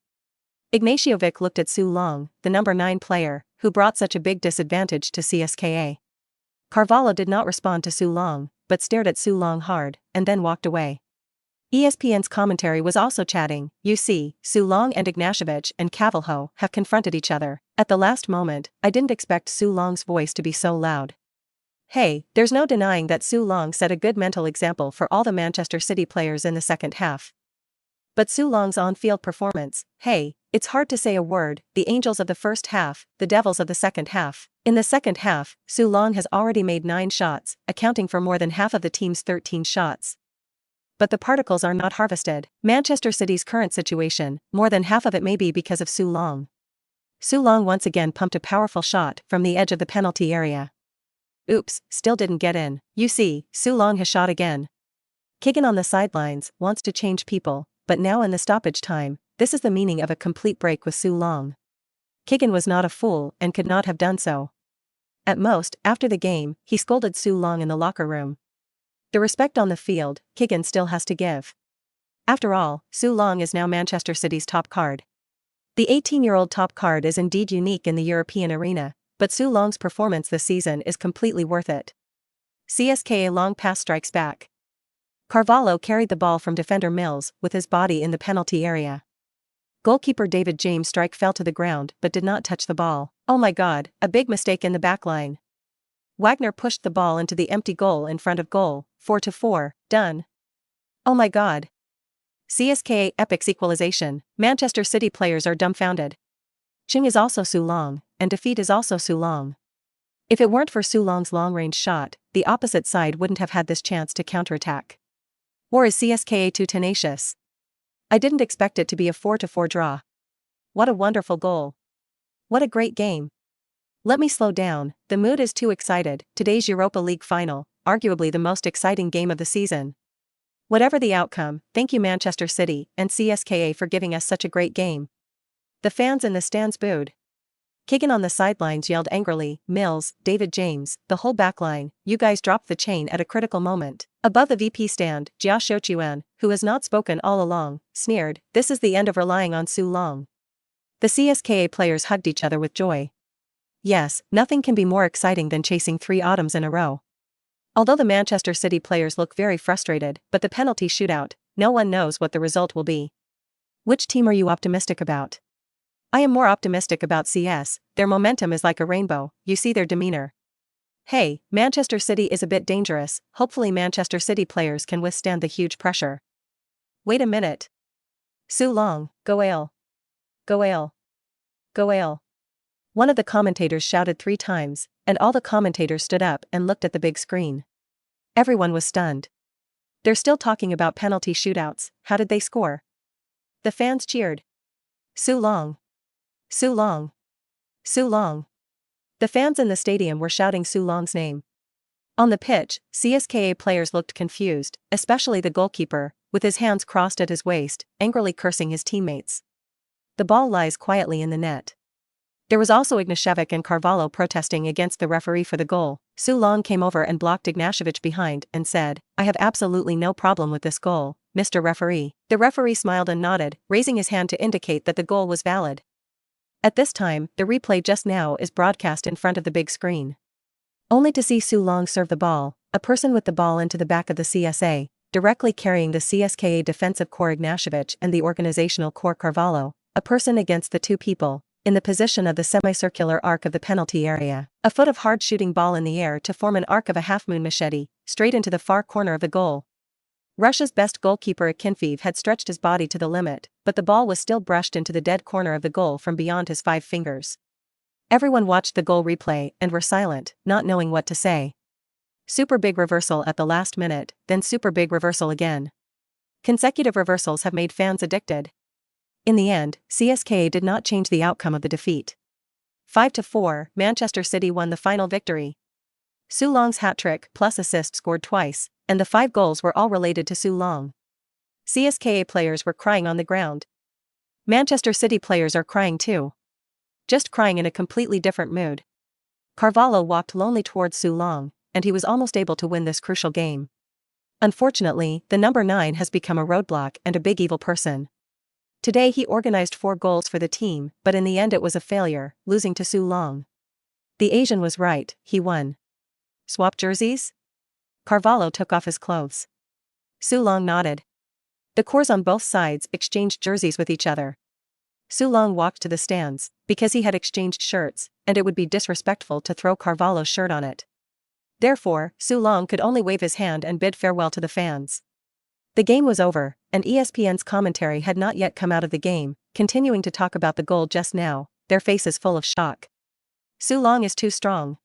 Ignashevich looked at Su Long, the number 9 player, who brought such a big disadvantage to CSKA. Carvalho did not respond to Su Long, but stared at Su Long hard, and then walked away. ESPN's commentary was also chatting. You see, Su Long and Ignashevich and Cavalho have confronted each other. At the last moment, I didn't expect Su Long's voice to be so loud. Hey, there's no denying that Su Long set a good mental example for all the Manchester City players in the second half. But Su Long's on-field performance, hey, it's hard to say a word. The Angels of the first half, the Devils of the second half. In the second half, Su Long has already made 9 shots, accounting for more than half of the team's 13 shots. But the particles are not harvested. Manchester City's current situation, more than half of it may be because of Su Long. Su Long once again pumped a powerful shot from the edge of the penalty area. Oops, still didn't get in. You see, Su Long has shot again. Keegan on the sidelines wants to change people, but now in the stoppage time, this is the meaning of a complete break with Su Long. Keegan was not a fool and could not have done so. At most, after the game, he scolded Su Long in the locker room. The respect on the field, Keegan still has to give. After all, Su Long is now Manchester City's top card. The 18-year-old top card is indeed unique in the European arena, but Su Long's performance this season is completely worth it. CSKA long pass strikes back. Carvalho carried the ball from defender Mills with his body in the penalty area. Goalkeeper David James' strike fell to the ground but did not touch the ball. Oh my god, a big mistake in the backline. Wagner pushed the ball into the empty goal in front of goal, 4-4, done. Oh my god. CSKA epics equalization. Manchester City players are dumbfounded. Ching is also Su Long, and defeat is also Su Long. If it weren't for Su Long's long-range shot, the opposite side wouldn't have had this chance to counterattack. Or is CSKA too tenacious? I didn't expect it to be a 4-4 draw. What a wonderful goal. What a great game. Let me slow down, the mood is too excited. Today's Europa League final, arguably the most exciting game of the season. Whatever the outcome, thank you Manchester City and CSKA for giving us such a great game. The fans in the stands booed. Keegan on the sidelines yelled angrily, Mills, David James, the whole backline, you guys dropped the chain at a critical moment. Above the VP stand, Jia Shochuan, who has not spoken all along, sneered, this is the end of relying on Su Long. The CSKA players hugged each other with joy. Yes, nothing can be more exciting than chasing 3 autumns in a row. Although the Manchester City players look very frustrated, but the penalty shootout, no one knows what the result will be. Which team are you optimistic about? I am more optimistic about CS, their momentum is like a rainbow, you see their demeanor. Hey, Manchester City is a bit dangerous, hopefully Manchester City players can withstand the huge pressure. Wait a minute. Su Long, go Ale. Go Ale. Go Ale. One of the commentators shouted 3 times, and all the commentators stood up and looked at the big screen. Everyone was stunned. They're still talking about penalty shootouts, how did they score? The fans cheered. Su Long. Su Long. Su Long. The fans in the stadium were shouting Su Long's name. On the pitch, CSKA players looked confused, especially the goalkeeper, with his hands crossed at his waist, angrily cursing his teammates. The ball lies quietly in the net. There was also Ignashevich and Carvalho protesting against the referee for the goal. Su Long came over and blocked Ignashevich behind and said, I have absolutely no problem with this goal, Mr. Referee. The referee smiled and nodded, raising his hand to indicate that the goal was valid. At this time, the replay just now is broadcast in front of the big screen. Only to see Su Long serve the ball, a person with the ball into the back of the CSA, directly carrying the CSKA defensive core Ignashevich and the organizational core Carvalho, a person against the 2 people, in the position of the semicircular arc of the penalty area, a foot of hard shooting ball in the air to form an arc of a half-moon machete, straight into the far corner of the goal. Russia's best goalkeeper Akinfeev had stretched his body to the limit, but the ball was still brushed into the dead corner of the goal from beyond his 5 fingers. Everyone watched the goal replay and were silent, not knowing what to say. Super big reversal at the last minute, then super big reversal again. Consecutive reversals have made fans addicted. In the end, CSKA did not change the outcome of the defeat. 5-4, Manchester City won the final victory. Su Long's hat-trick plus assist scored twice, and the 5 goals were all related to Su Long. CSKA players were crying on the ground. Manchester City players are crying too. Just crying in a completely different mood. Carvalho walked lonely towards Su Long, and he was almost able to win this crucial game. Unfortunately, the number 9 has become a roadblock and a big evil person. Today he organized 4 goals for the team, but in the end it was a failure, losing to Su Long. The Asian was right, he won. Swap jerseys? Carvalho took off his clothes. Su Long nodded. The cores on both sides exchanged jerseys with each other. Su Long walked to the stands, because he had exchanged shirts, and it would be disrespectful to throw Carvalho's shirt on it. Therefore, Su Long could only wave his hand and bid farewell to the fans. The game was over, and ESPN's commentary had not yet come out of the game, continuing to talk about the goal just now, their faces full of shock. Su Long is too strong.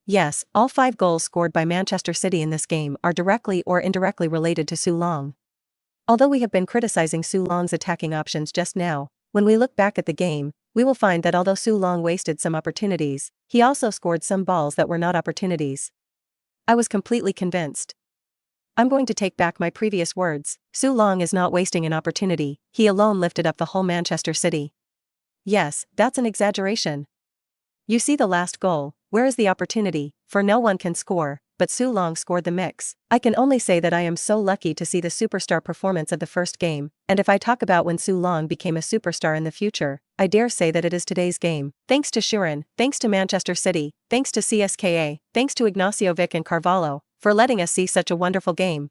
Yes, all 5 goals scored by Manchester City in this game are directly or indirectly related to Su Long. Although we have been criticizing Su Long's attacking options just now, when we look back at the game, we will find that although Su Long wasted some opportunities, he also scored some balls that were not opportunities. I was completely convinced. I'm going to take back my previous words. Su Long is not wasting an opportunity, he alone lifted up the whole Manchester City. Yes, that's an exaggeration. You see the last goal, where is the opportunity, for no one can score, but Su Long scored the mix. I can only say that I am so lucky to see the superstar performance of the first game, and if I talk about when Su Long became a superstar in the future, I dare say that it is today's game. Thanks to Sheeran, thanks to Manchester City, thanks to CSKA, thanks to Ignacio Vic and Carvalho, for letting us see such a wonderful game.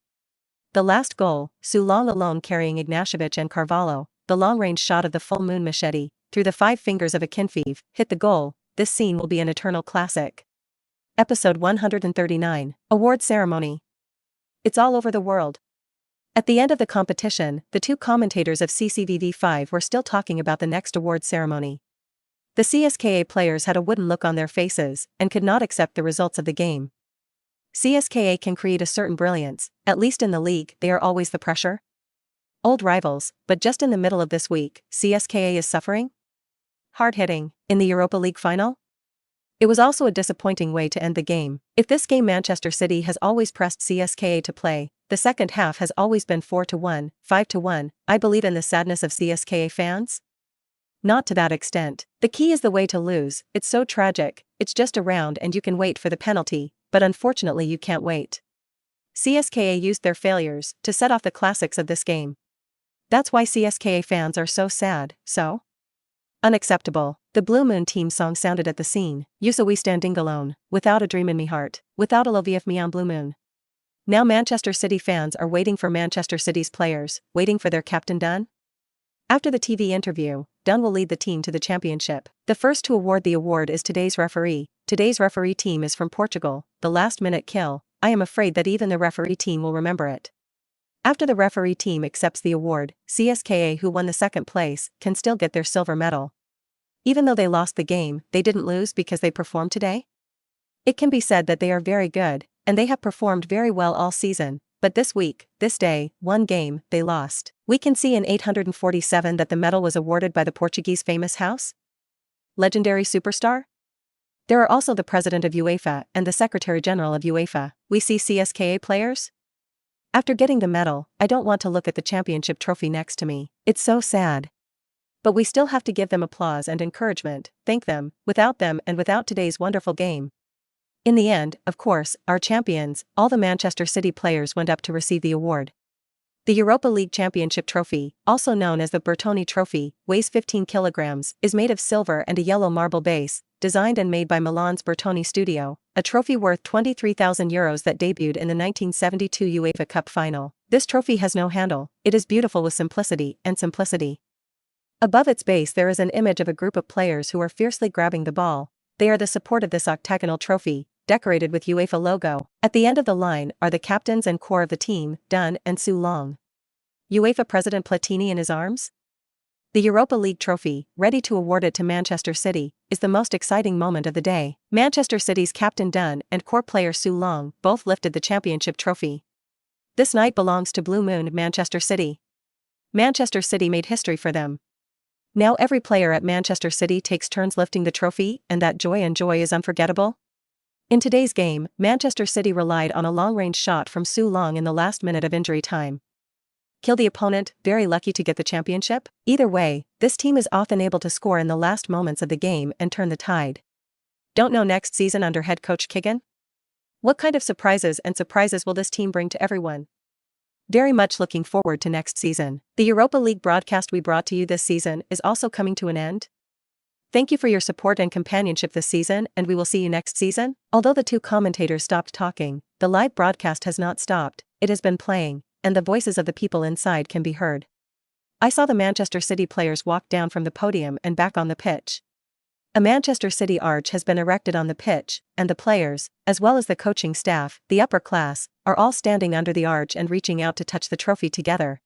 The last goal, Su Long alone carrying Ignashevich and Carvalho, the long-range shot of the full moon machete, through the 5 fingers of Akinfeev, hit the goal. This scene will be an eternal classic. Episode 139, Award Ceremony. It's all over the world. At the end of the competition, the 2 commentators of CCVV5 were still talking about the next award ceremony. The CSKA players had a wooden look on their faces, and could not accept the results of the game. CSKA can create a certain brilliance, at least in the league, they are always the pressure. Old rivals, but just in the middle of this week, CSKA is suffering? Hard-hitting, in the Europa League final? It was also a disappointing way to end the game. If this game Manchester City has always pressed CSKA to play, the second half has always been 4-1, 5-1, I believe in the sadness of CSKA fans? Not to that extent. The key is the way to lose, it's so tragic, it's just a round and you can wait for the penalty, but unfortunately you can't wait. CSKA used their failures to set off the classics of this game. That's why CSKA fans are so sad, so unacceptable. The Blue Moon team song sounded at the scene. You so we standing alone, without a dream in me heart, without a love of me on Blue Moon. Now Manchester City fans are waiting for Manchester City's players, waiting for their captain Dunn. After the TV interview, Dunn will lead the team to the championship. The first to award the award is today's referee. Today's referee team is from Portugal, the last-minute kill. I am afraid that even the referee team will remember it. After the referee team accepts the award, CSKA, who won the second place, can still get their silver medal. Even though they lost the game, they didn't lose because they performed today? It can be said that they are very good, and they have performed very well all season, but this week, this day, one game, they lost. We can see in 847 that the medal was awarded by the Portuguese famous house? Legendary superstar? There are also the president of UEFA and the secretary general of UEFA. We see CSKA players? After getting the medal, I don't want to look at the championship trophy next to me. It's so sad. But we still have to give them applause and encouragement, thank them, without them and without today's wonderful game. In the end, of course, our champions, all the Manchester City players went up to receive the award. The Europa League Championship Trophy, also known as the Bertoni Trophy, weighs 15 kilograms, is made of silver and a yellow marble base, designed and made by Milan's Bertoni Studio, a trophy worth €23,000 that debuted in the 1972 UEFA Cup final. This trophy has no handle, it is beautiful with simplicity. Above its base there is an image of a group of players who are fiercely grabbing the ball. They are the support of this octagonal trophy, decorated with UEFA logo. At the end of the line are the captains and core of the team, Dunn and Su Long. UEFA President Platini in his arms? The Europa League trophy, ready to award it to Manchester City, is the most exciting moment of the day. Manchester City's captain Dunn and core player Su Long both lifted the championship trophy. This night belongs to Blue Moon Manchester City. Manchester City made history for them. Now every player at Manchester City takes turns lifting the trophy, and that joy is unforgettable. In today's game, Manchester City relied on a long-range shot from Su Long in the last minute of injury time. Kill the opponent, very lucky to get the championship? Either way, this team is often able to score in the last moments of the game and turn the tide. Don't know next season under head coach Kigan? What kind of surprises will this team bring to everyone? Very much looking forward to next season. The Europa League broadcast we brought to you this season is also coming to an end. Thank you for your support and companionship this season, and we will see you next season. Although the two commentators stopped talking, the live broadcast has not stopped, it has been playing. and the voices of the people inside can be heard. I saw the Manchester City players walk down from the podium and back on the pitch. A Manchester City arch has been erected on the pitch, and the players, as well as the coaching staff, the upper class, are all standing under the arch and reaching out to touch the trophy together.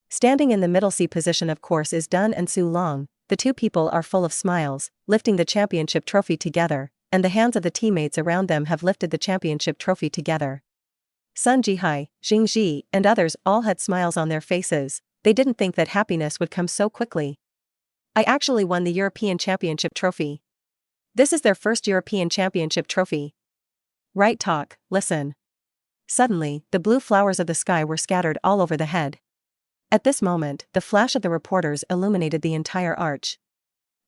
Standing in the middle C position of course is Dunn and Su Long. The two people are full of smiles, lifting the championship trophy together, and the hands of the teammates around them have lifted the championship trophy together. Sun Jihai, Jing Ji, and others all had smiles on their faces. They didn't think that happiness would come so quickly. I actually won the European Championship trophy. This is their first European Championship trophy. Right talk, listen. Suddenly, the blue flowers of the sky were scattered all over the head. At this moment, the flash of the reporters illuminated the entire arch.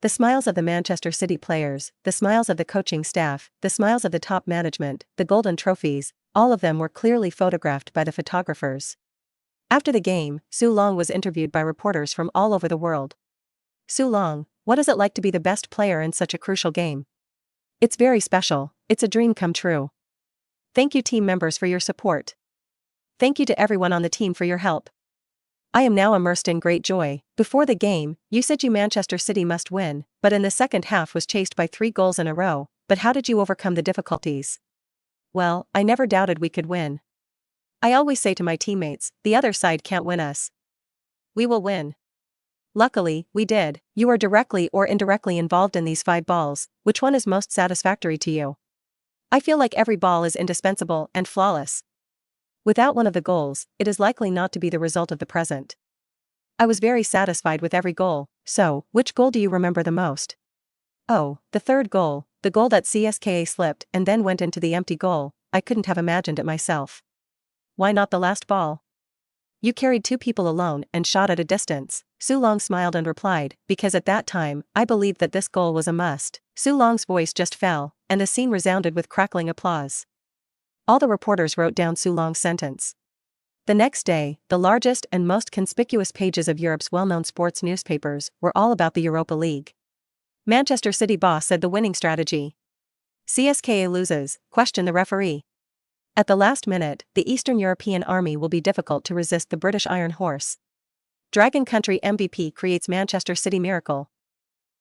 The smiles of the Manchester City players, the smiles of the coaching staff, the smiles of the top management, the golden trophies, all of them were clearly photographed by the photographers. After the game, Su Long was interviewed by reporters from all over the world. Su Long, what is it like to be the best player in such a crucial game? It's very special, it's a dream come true. Thank you team members for your support. Thank you to everyone on the team for your help. I am now immersed in great joy. Before the game, you said Manchester City must win, but in the second half was chased by 3 goals in a row. But how did you overcome the difficulties? Well, I never doubted we could win. I always say to my teammates, the other side can't win us. We will win. Luckily, we did. You are directly or indirectly involved in these 5 balls. Which one is most satisfactory to you? I feel like every ball is indispensable and flawless. Without one of the goals, it is likely not to be the result of the present. I was very satisfied with every goal. So, which goal do you remember the most? Oh, the third goal, the goal that CSKA slipped and then went into the empty goal. I couldn't have imagined it myself. Why not the last ball? You carried 2 people alone and shot at a distance. Su Long smiled and replied, because at that time, I believed that this goal was a must. Su Long's voice just fell, and the scene resounded with crackling applause. All the reporters wrote down Su Long's sentence. The next day, the largest and most conspicuous pages of Europe's well-known sports newspapers were all about the Europa League. Manchester City boss said the winning strategy. CSKA loses, question the referee. At the last minute, the Eastern European army will be difficult to resist the British Iron Horse. Dragon Country MVP creates Manchester City miracle.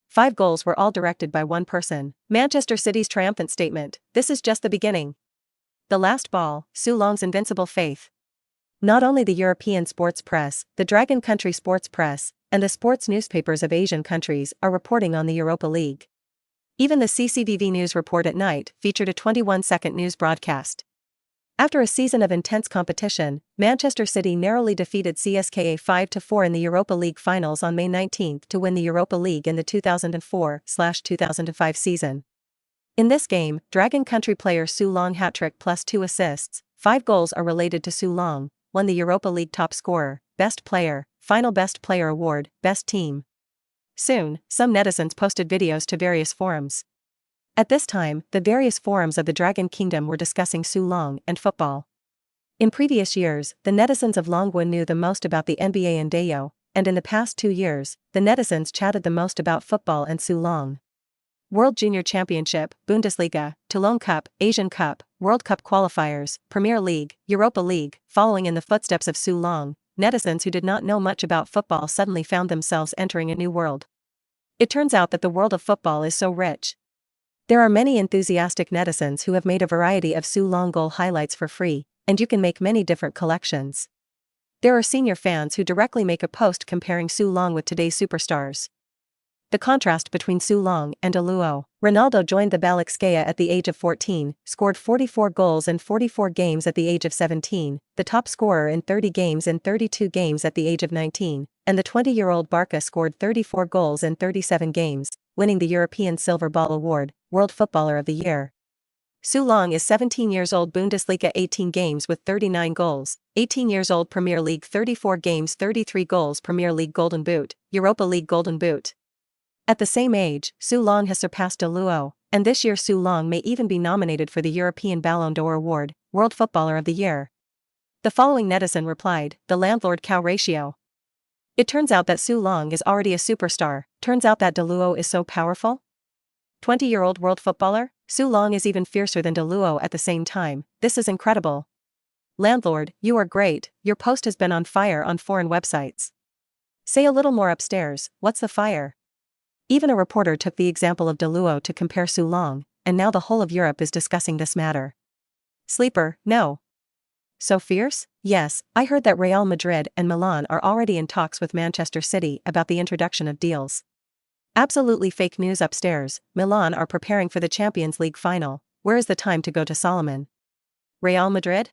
5 goals were all directed by one person. Manchester City's triumphant statement, this is just the beginning. The last ball, Su Long's invincible faith. Not only the European sports press, the Dragon Country sports press, and the sports newspapers of Asian countries are reporting on the Europa League. Even the CCTV news report at night featured a 21-second news broadcast. After a season of intense competition, Manchester City narrowly defeated CSKA 5-4 in the Europa League finals on May 19 to win the Europa League in the 2004/2005 season. In this game, Dragon Country player Su Long hat-trick plus 2 assists, 5 goals are related to Su Long, won the Europa League top scorer, best player, final best player award, best team. Soon, some netizens posted videos to various forums. At this time, the various forums of the Dragon Kingdom were discussing Su Long and football. In previous years, the netizens of Longwon knew the most about the NBA and Dayo, and in the past 2 years, the netizens chatted the most about football and Su Long. World Junior Championship, Bundesliga, Toulon Cup, Asian Cup, World Cup qualifiers, Premier League, Europa League. Following in the footsteps of Su Long, netizens who did not know much about football suddenly found themselves entering a new world. It turns out that the world of football is so rich. There are many enthusiastic netizens who have made a variety of Su Long goal highlights for free, and you can make many different collections. There are senior fans who directly make a post comparing Su Long with today's superstars. The contrast between Su Long and Aluo. Ronaldo joined the Balakskaya at the age of 14, scored 44 goals in 44 games at the age of 17, the top scorer in 30 games in 32 games at the age of 19, and the 20-year-old Barca scored 34 goals in 37 games, winning the European Silver Ball Award, World Footballer of the Year. Su Long is 17 years old, Bundesliga 18 games with 39 goals, 18 years old, Premier League 34 games 33 goals, Premier League Golden Boot, Europa League Golden Boot. At the same age, Su Long has surpassed Aluo, and this year Su Long may even be nominated for the European Ballon d'Or Award, World Footballer of the Year. The following netizen replied, the landlord-cow ratio. It turns out that Su Long is already a superstar, turns out that Daluo is so powerful? 20-year-old world footballer? Su Long is even fiercer than Daluo at the same time, this is incredible. Landlord, you are great, your post has been on fire on foreign websites. Say a little more upstairs, what's the fire? Even a reporter took the example of Deluo to compare Long, and now the whole of Europe is discussing this matter. Sleeper, no. So fierce? Yes, I heard that Real Madrid and Milan are already in talks with Manchester City about the introduction of deals. Absolutely fake news upstairs, Milan are preparing for the Champions League final, where is the time to go to Solomon? Real Madrid?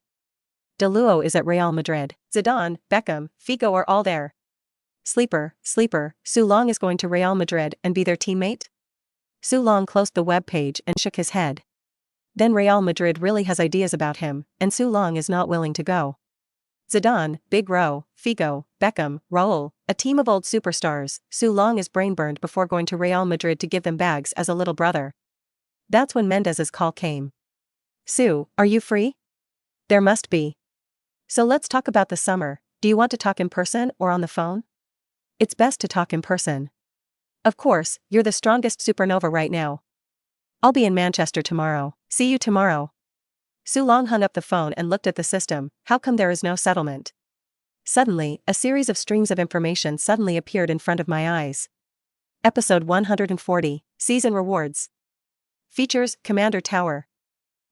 Deluo is at Real Madrid, Zidane, Beckham, Figo are all there. Sleeper, Long is going to Real Madrid and be their teammate? Long closed the web page and shook his head. Then Real Madrid really has ideas about him, and Long is not willing to go. Zidane, Big Ro, Figo, Beckham, Raul, a team of old superstars, Long is brain-burned before going to Real Madrid to give them bags as a little brother. That's when Mendez's call came. Are you free? There must be. So let's talk about the summer, do you want to talk in person or on the phone? It's best to talk in person. Of course, you're the strongest supernova right now. I'll be in Manchester tomorrow, see you tomorrow. Long hung up the phone and looked at the system, how come there is no settlement? Suddenly, a series of streams of information suddenly appeared in front of my eyes. Episode 140, Season Rewards. Features, Commander Tower.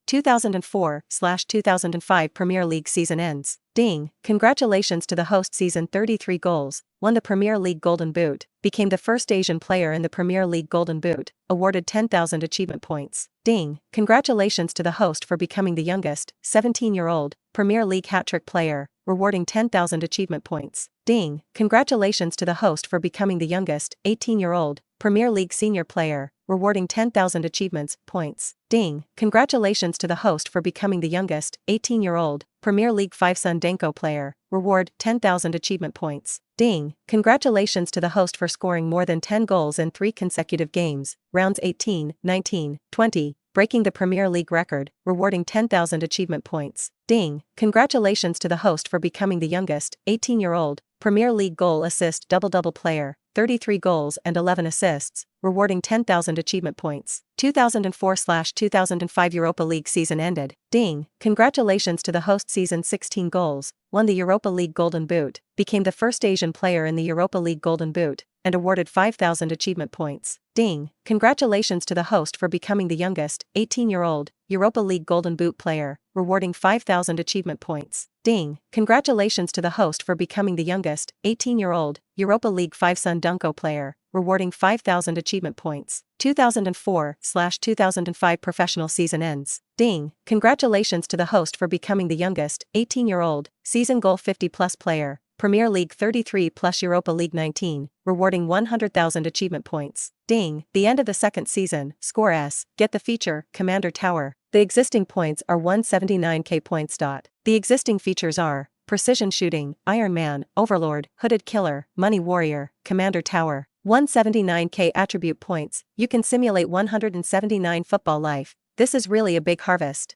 2004/2005 Premier League season ends. Ding, congratulations to the host season 33 goals, won the Premier League Golden Boot, became the first Asian player in the Premier League Golden Boot, awarded 10,000 achievement points. Ding, congratulations to the host for becoming the youngest, 17-year-old, Premier League hat-trick player, rewarding 10,000 achievement points. Ding, congratulations to the host for becoming the youngest, 18-year-old, Premier League senior player, rewarding 10,000 achievements, points. Ding, congratulations to the host for becoming the youngest, 18-year-old, Premier League 5 Sundenko player, reward 10,000 achievement points. Ding, congratulations to the host for scoring more than 10 goals in 3 consecutive games, rounds 18, 19, 20, breaking the Premier League record, rewarding 10,000 achievement points. Ding, congratulations to the host for becoming the youngest, 18-year-old, Premier League goal assist double-double player, 33 goals and 11 assists, rewarding 10,000 achievement points. 2004/2005 Europa League season ended. Ding, congratulations to the host season 16 goals, won the Europa League Golden Boot, became the first Asian player in the Europa League Golden Boot, and awarded 5,000 achievement points. Ding, congratulations to the host for becoming the youngest, 18-year-old, Europa League Golden Boot player, rewarding 5,000 achievement points. Ding, congratulations to the host for becoming the youngest, 18-year-old, Europa League 5 Sundenko player, rewarding 5,000 achievement points. 2004/2005 professional season ends. Ding, congratulations to the host for becoming the youngest, 18-year-old, season goal 50-plus player, Premier League 33+ Europa League 19, rewarding 100,000 achievement points. Ding, the end of the second season, score S, get the feature, Commander Tower. The existing points are 179k points. The existing features are Precision Shooting, Iron Man, Overlord, Hooded Killer, Money Warrior, Commander Tower. 179k attribute points, you can simulate 179 football life, this is really a big harvest.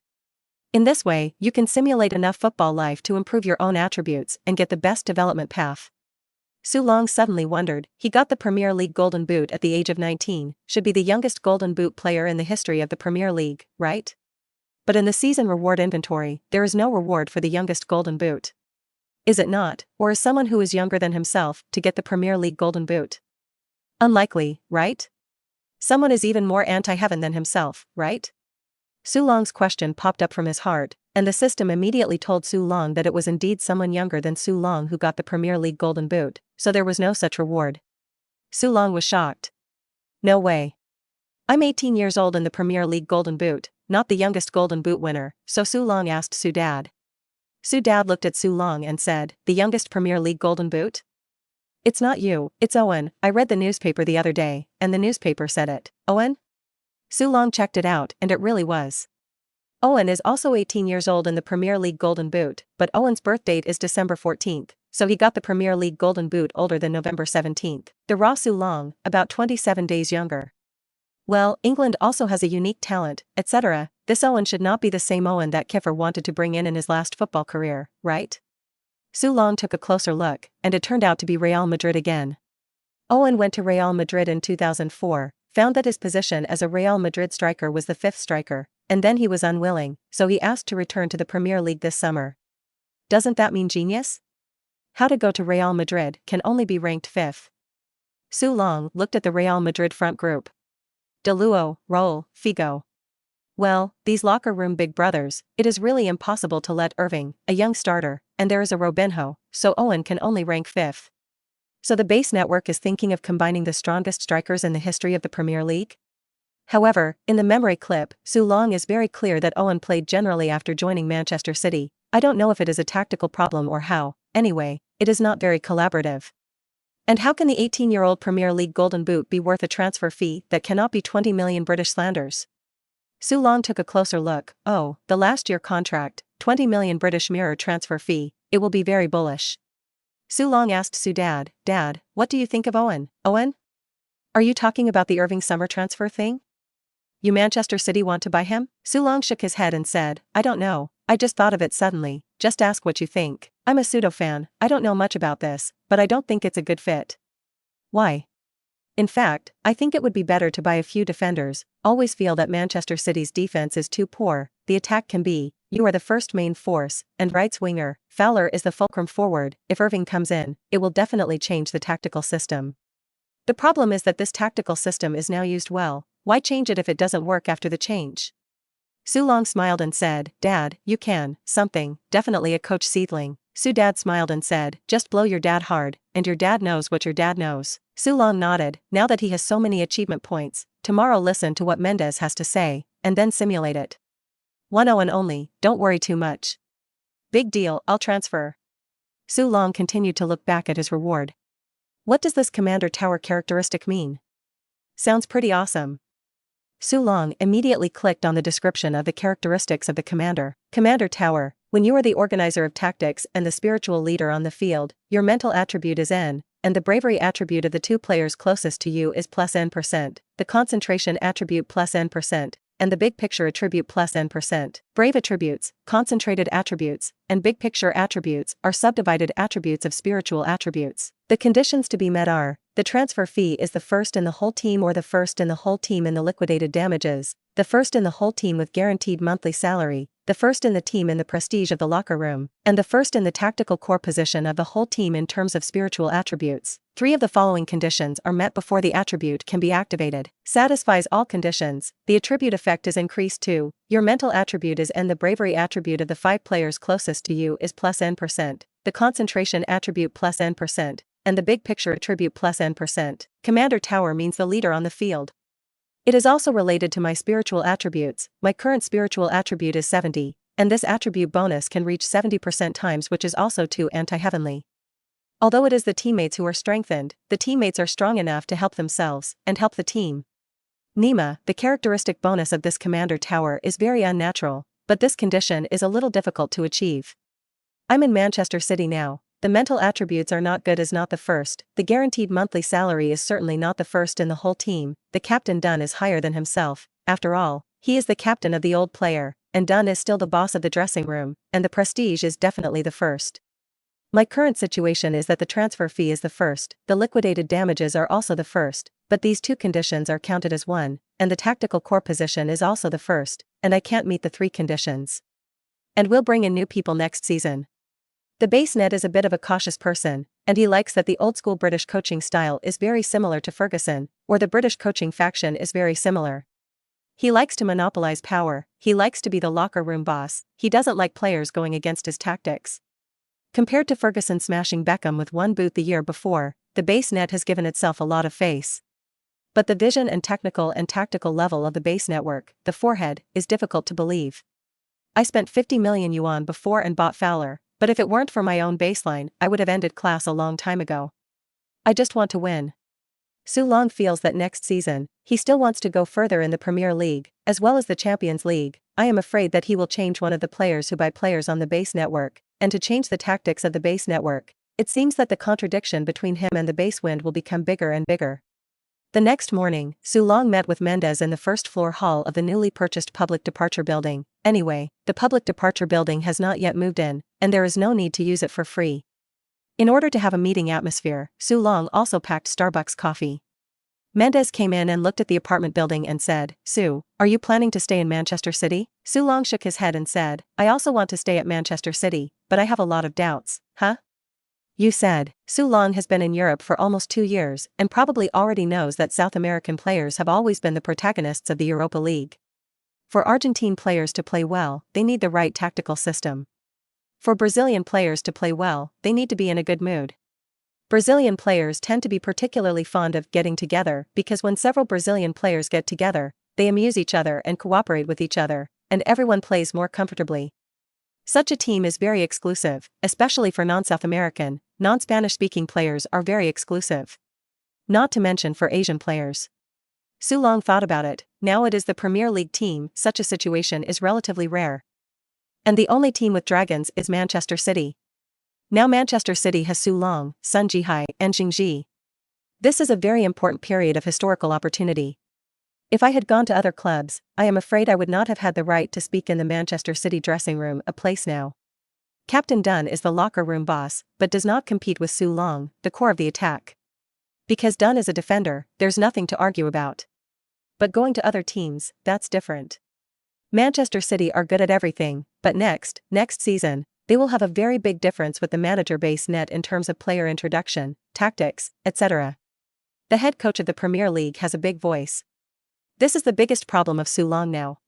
In this way, you can simulate enough football life to improve your own attributes and get the best development path. Long suddenly wondered, he got the Premier League Golden Boot at the age of 19, should be the youngest Golden Boot player in the history of the Premier League, right? But in the season reward inventory, there is no reward for the youngest Golden Boot. Is it not, or is someone who is younger than himself to get the Premier League Golden Boot? Unlikely, right? Someone is even more anti-heaven than himself, right? Long's question popped up from his heart, and the system immediately told Long that it was indeed someone younger than Long who got the Premier League Golden Boot, so there was no such reward. Long was shocked. No way. I'm 18 years old in the Premier League Golden Boot, not the youngest Golden Boot winner, so Long asked Dad. Dad looked at Long and said, the youngest Premier League Golden Boot? It's not you, it's Owen, I read the newspaper the other day, and the newspaper said it. Owen? Long checked it out, and it really was. Owen is also 18 years old in the Premier League Golden Boot, but Owen's birth date is December 14th, so he got the Premier League Golden Boot older than November 17th. The raw Long, about 27 days younger. Well, England also has a unique talent, etc. This Owen should not be the same Owen that Kiefer wanted to bring in his last football career, right? Long took a closer look, and it turned out to be Real Madrid again. Owen went to Real Madrid in 2004, found that his position as a Real Madrid striker was the fifth striker, and then he was unwilling, so he asked to return to the Premier League this summer. Doesn't that mean genius? How to go to Real Madrid can only be ranked 5th. Su Long looked at the Real Madrid front group. De Luo, Raul, Figo. Well, these locker room big brothers, it is really impossible to let Irving, a young starter, and there is a Robinho, so Owen can only rank 5th. So the base network is thinking of combining the strongest strikers in the history of the Premier League? However, in the memory clip, Su Long is very clear that Owen played generally after joining Manchester City. I don't know if it is a tactical problem or how, anyway, it is not very collaborative. And how can the 18-year-old Premier League Golden Boot be worth a transfer fee that cannot be 20 million British Slanders? Su Long took a closer look. Oh, the last year contract, 20 million British mirror transfer fee, it will be very bullish. Su Long asked Su Dad, Dad, what do you think of Owen? Owen? Are you talking about the Irving summer transfer thing? You Manchester City want to buy him? Su Long shook his head and said, I don't know, I just thought of it suddenly, just ask what you think. I'm a pseudo fan, I don't know much about this, but I don't think it's a good fit. Why? In fact, I think it would be better to buy a few defenders. Always feel that Manchester City's defense is too poor, the attack can be, you are the first main force, and Wright's winger, Fowler is the fulcrum forward. If Irving comes in, it will definitely change the tactical system. The problem is that this tactical system is now used well, why change it if it doesn't work after the change? Su Long smiled and said, Dad, you can, something, definitely a coach seedling. Su Dad smiled and said, just blow your dad hard, and your dad knows what your dad knows. Su Long nodded, now that he has so many achievement points, tomorrow listen to what Mendes has to say, and then simulate it. 1-0 only, don't worry too much. Big deal, I'll transfer. Su Long continued to look back at his reward. What does this Commander Tower characteristic mean? Sounds pretty awesome. Su Long immediately clicked on the description of the characteristics of the Commander. Commander Tower, when you are the organizer of tactics and the spiritual leader on the field, your mental attribute is N, and the bravery attribute of the two players closest to you is plus N%, the concentration attribute plus N%, and the big picture attribute plus N%. Brave attributes, concentrated attributes, and big picture attributes are subdivided attributes of spiritual attributes. The conditions to be met are, the transfer fee is the first in the whole team or the first in the whole team in the liquidated damages, the first in the whole team with guaranteed monthly salary, the first in the team in the prestige of the locker room, and the first in the tactical core position of the whole team in terms of spiritual attributes. 3 of the following conditions are met before the attribute can be activated. Satisfies all conditions, the attribute effect is increased to, your mental attribute is N, the bravery attribute of the 5 players closest to you is plus N%, the concentration attribute plus N%, and the big picture attribute plus N%. Commander Tower means the leader on the field. It is also related to my spiritual attributes. My current spiritual attribute is 70, and this attribute bonus can reach 70% times, which is also too anti-heavenly. Although it is the teammates who are strengthened, the teammates are strong enough to help themselves and help the team. Nima, the characteristic bonus of this Commander Tower is very unnatural, but this condition is a little difficult to achieve. I'm in Manchester City now. The mental attributes are not good as not the first, the guaranteed monthly salary is certainly not the first in the whole team, the captain Dunn is higher than himself, after all, he is the captain of the old player, and Dunn is still the boss of the dressing room, and the prestige is definitely the first. My current situation is that the transfer fee is the first, the liquidated damages are also the first, but these 2 conditions are counted as 1, and the tactical core position is also the first, and I can't meet the 3 conditions. And we'll bring in new people next season. The base net is a bit of a cautious person, and he likes that the old-school British coaching style is very similar to Ferguson, or the British coaching faction is very similar. He likes to monopolize power, he likes to be the locker room boss, he doesn't like players going against his tactics. Compared to Ferguson smashing Beckham with 1 boot the year before, the base net has given itself a lot of face. But the vision and technical and tactical level of the base network, the forehead, is difficult to believe. I spent 50 million yuan before and bought Fowler. But if it weren't for my own baseline, I would have ended class a long time ago. I just want to win. Su Long feels that next season, he still wants to go further in the Premier League, as well as the Champions League. I am afraid that he will change one of the players who buy players on the base network, and to change the tactics of the base network, it seems that the contradiction between him and the base wind will become bigger and bigger. The next morning, Su Long met with Mendes in the first-floor hall of the newly purchased public departure building. Anyway, the public departure building has not yet moved in, and there is no need to use it for free. In order to have a meeting atmosphere, Su Long also packed Starbucks coffee. Mendez came in and looked at the apartment building and said, "Sue, are you planning to stay in Manchester City?" Su Long shook his head and said, "I also want to stay at Manchester City, but I have a lot of doubts." "Huh?" You said. Su Long has been in Europe for almost 2 years and probably already knows that South American players have always been the protagonists of the Europa League. For Argentine players to play well, they need the right tactical system. For Brazilian players to play well, they need to be in a good mood. Brazilian players tend to be particularly fond of getting together because when several Brazilian players get together, they amuse each other and cooperate with each other, and everyone plays more comfortably. Such a team is very exclusive, especially for non-South American, non-Spanish-speaking players are very exclusive. Not to mention for Asian players. Su Long thought about it. Now it is the Premier League team, such a situation is relatively rare. And the only team with dragons is Manchester City. Now Manchester City has Su Long, Sun Jihai, and Xingji. This is a very important period of historical opportunity. If I had gone to other clubs, I am afraid I would not have had the right to speak in the Manchester City dressing room a place now. Captain Dunn is the locker room boss, but does not compete with Su Long, the core of the attack. Because Dunn is a defender, there's nothing to argue about. But going to other teams, that's different. Manchester City are good at everything, but next season, they will have a very big difference with the manager base net in terms of player introduction, tactics, etc. The head coach of the Premier League has a big voice. This is the biggest problem of Su Long now.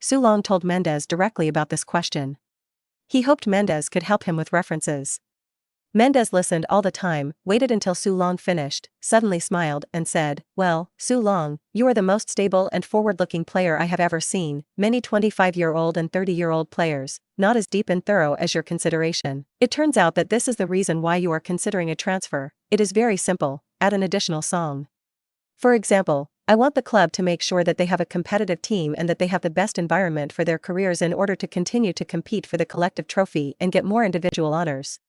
Su Long told Mendez directly about this question. He hoped Mendez could help him with references. Mendez listened all the time, waited until Su Long finished, suddenly smiled and said, "Well, Su Long, you are the most stable and forward-looking player I have ever seen. Many 25-year-old and 30-year-old players, not as deep and thorough as your consideration. It turns out that this is the reason why you are considering a transfer. It is very simple, add an additional song. For example, I want the club to make sure that they have a competitive team and that they have the best environment for their careers in order to continue to compete for the collective trophy and get more individual honors.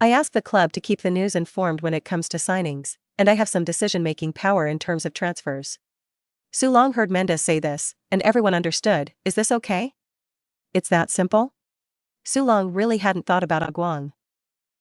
I ask the club to keep the news informed when it comes to signings, and I have some decision-making power in terms of transfers." Su Long heard Mendez say this, and everyone understood. Is this okay? It's that simple? Su Long really hadn't thought about Aguang.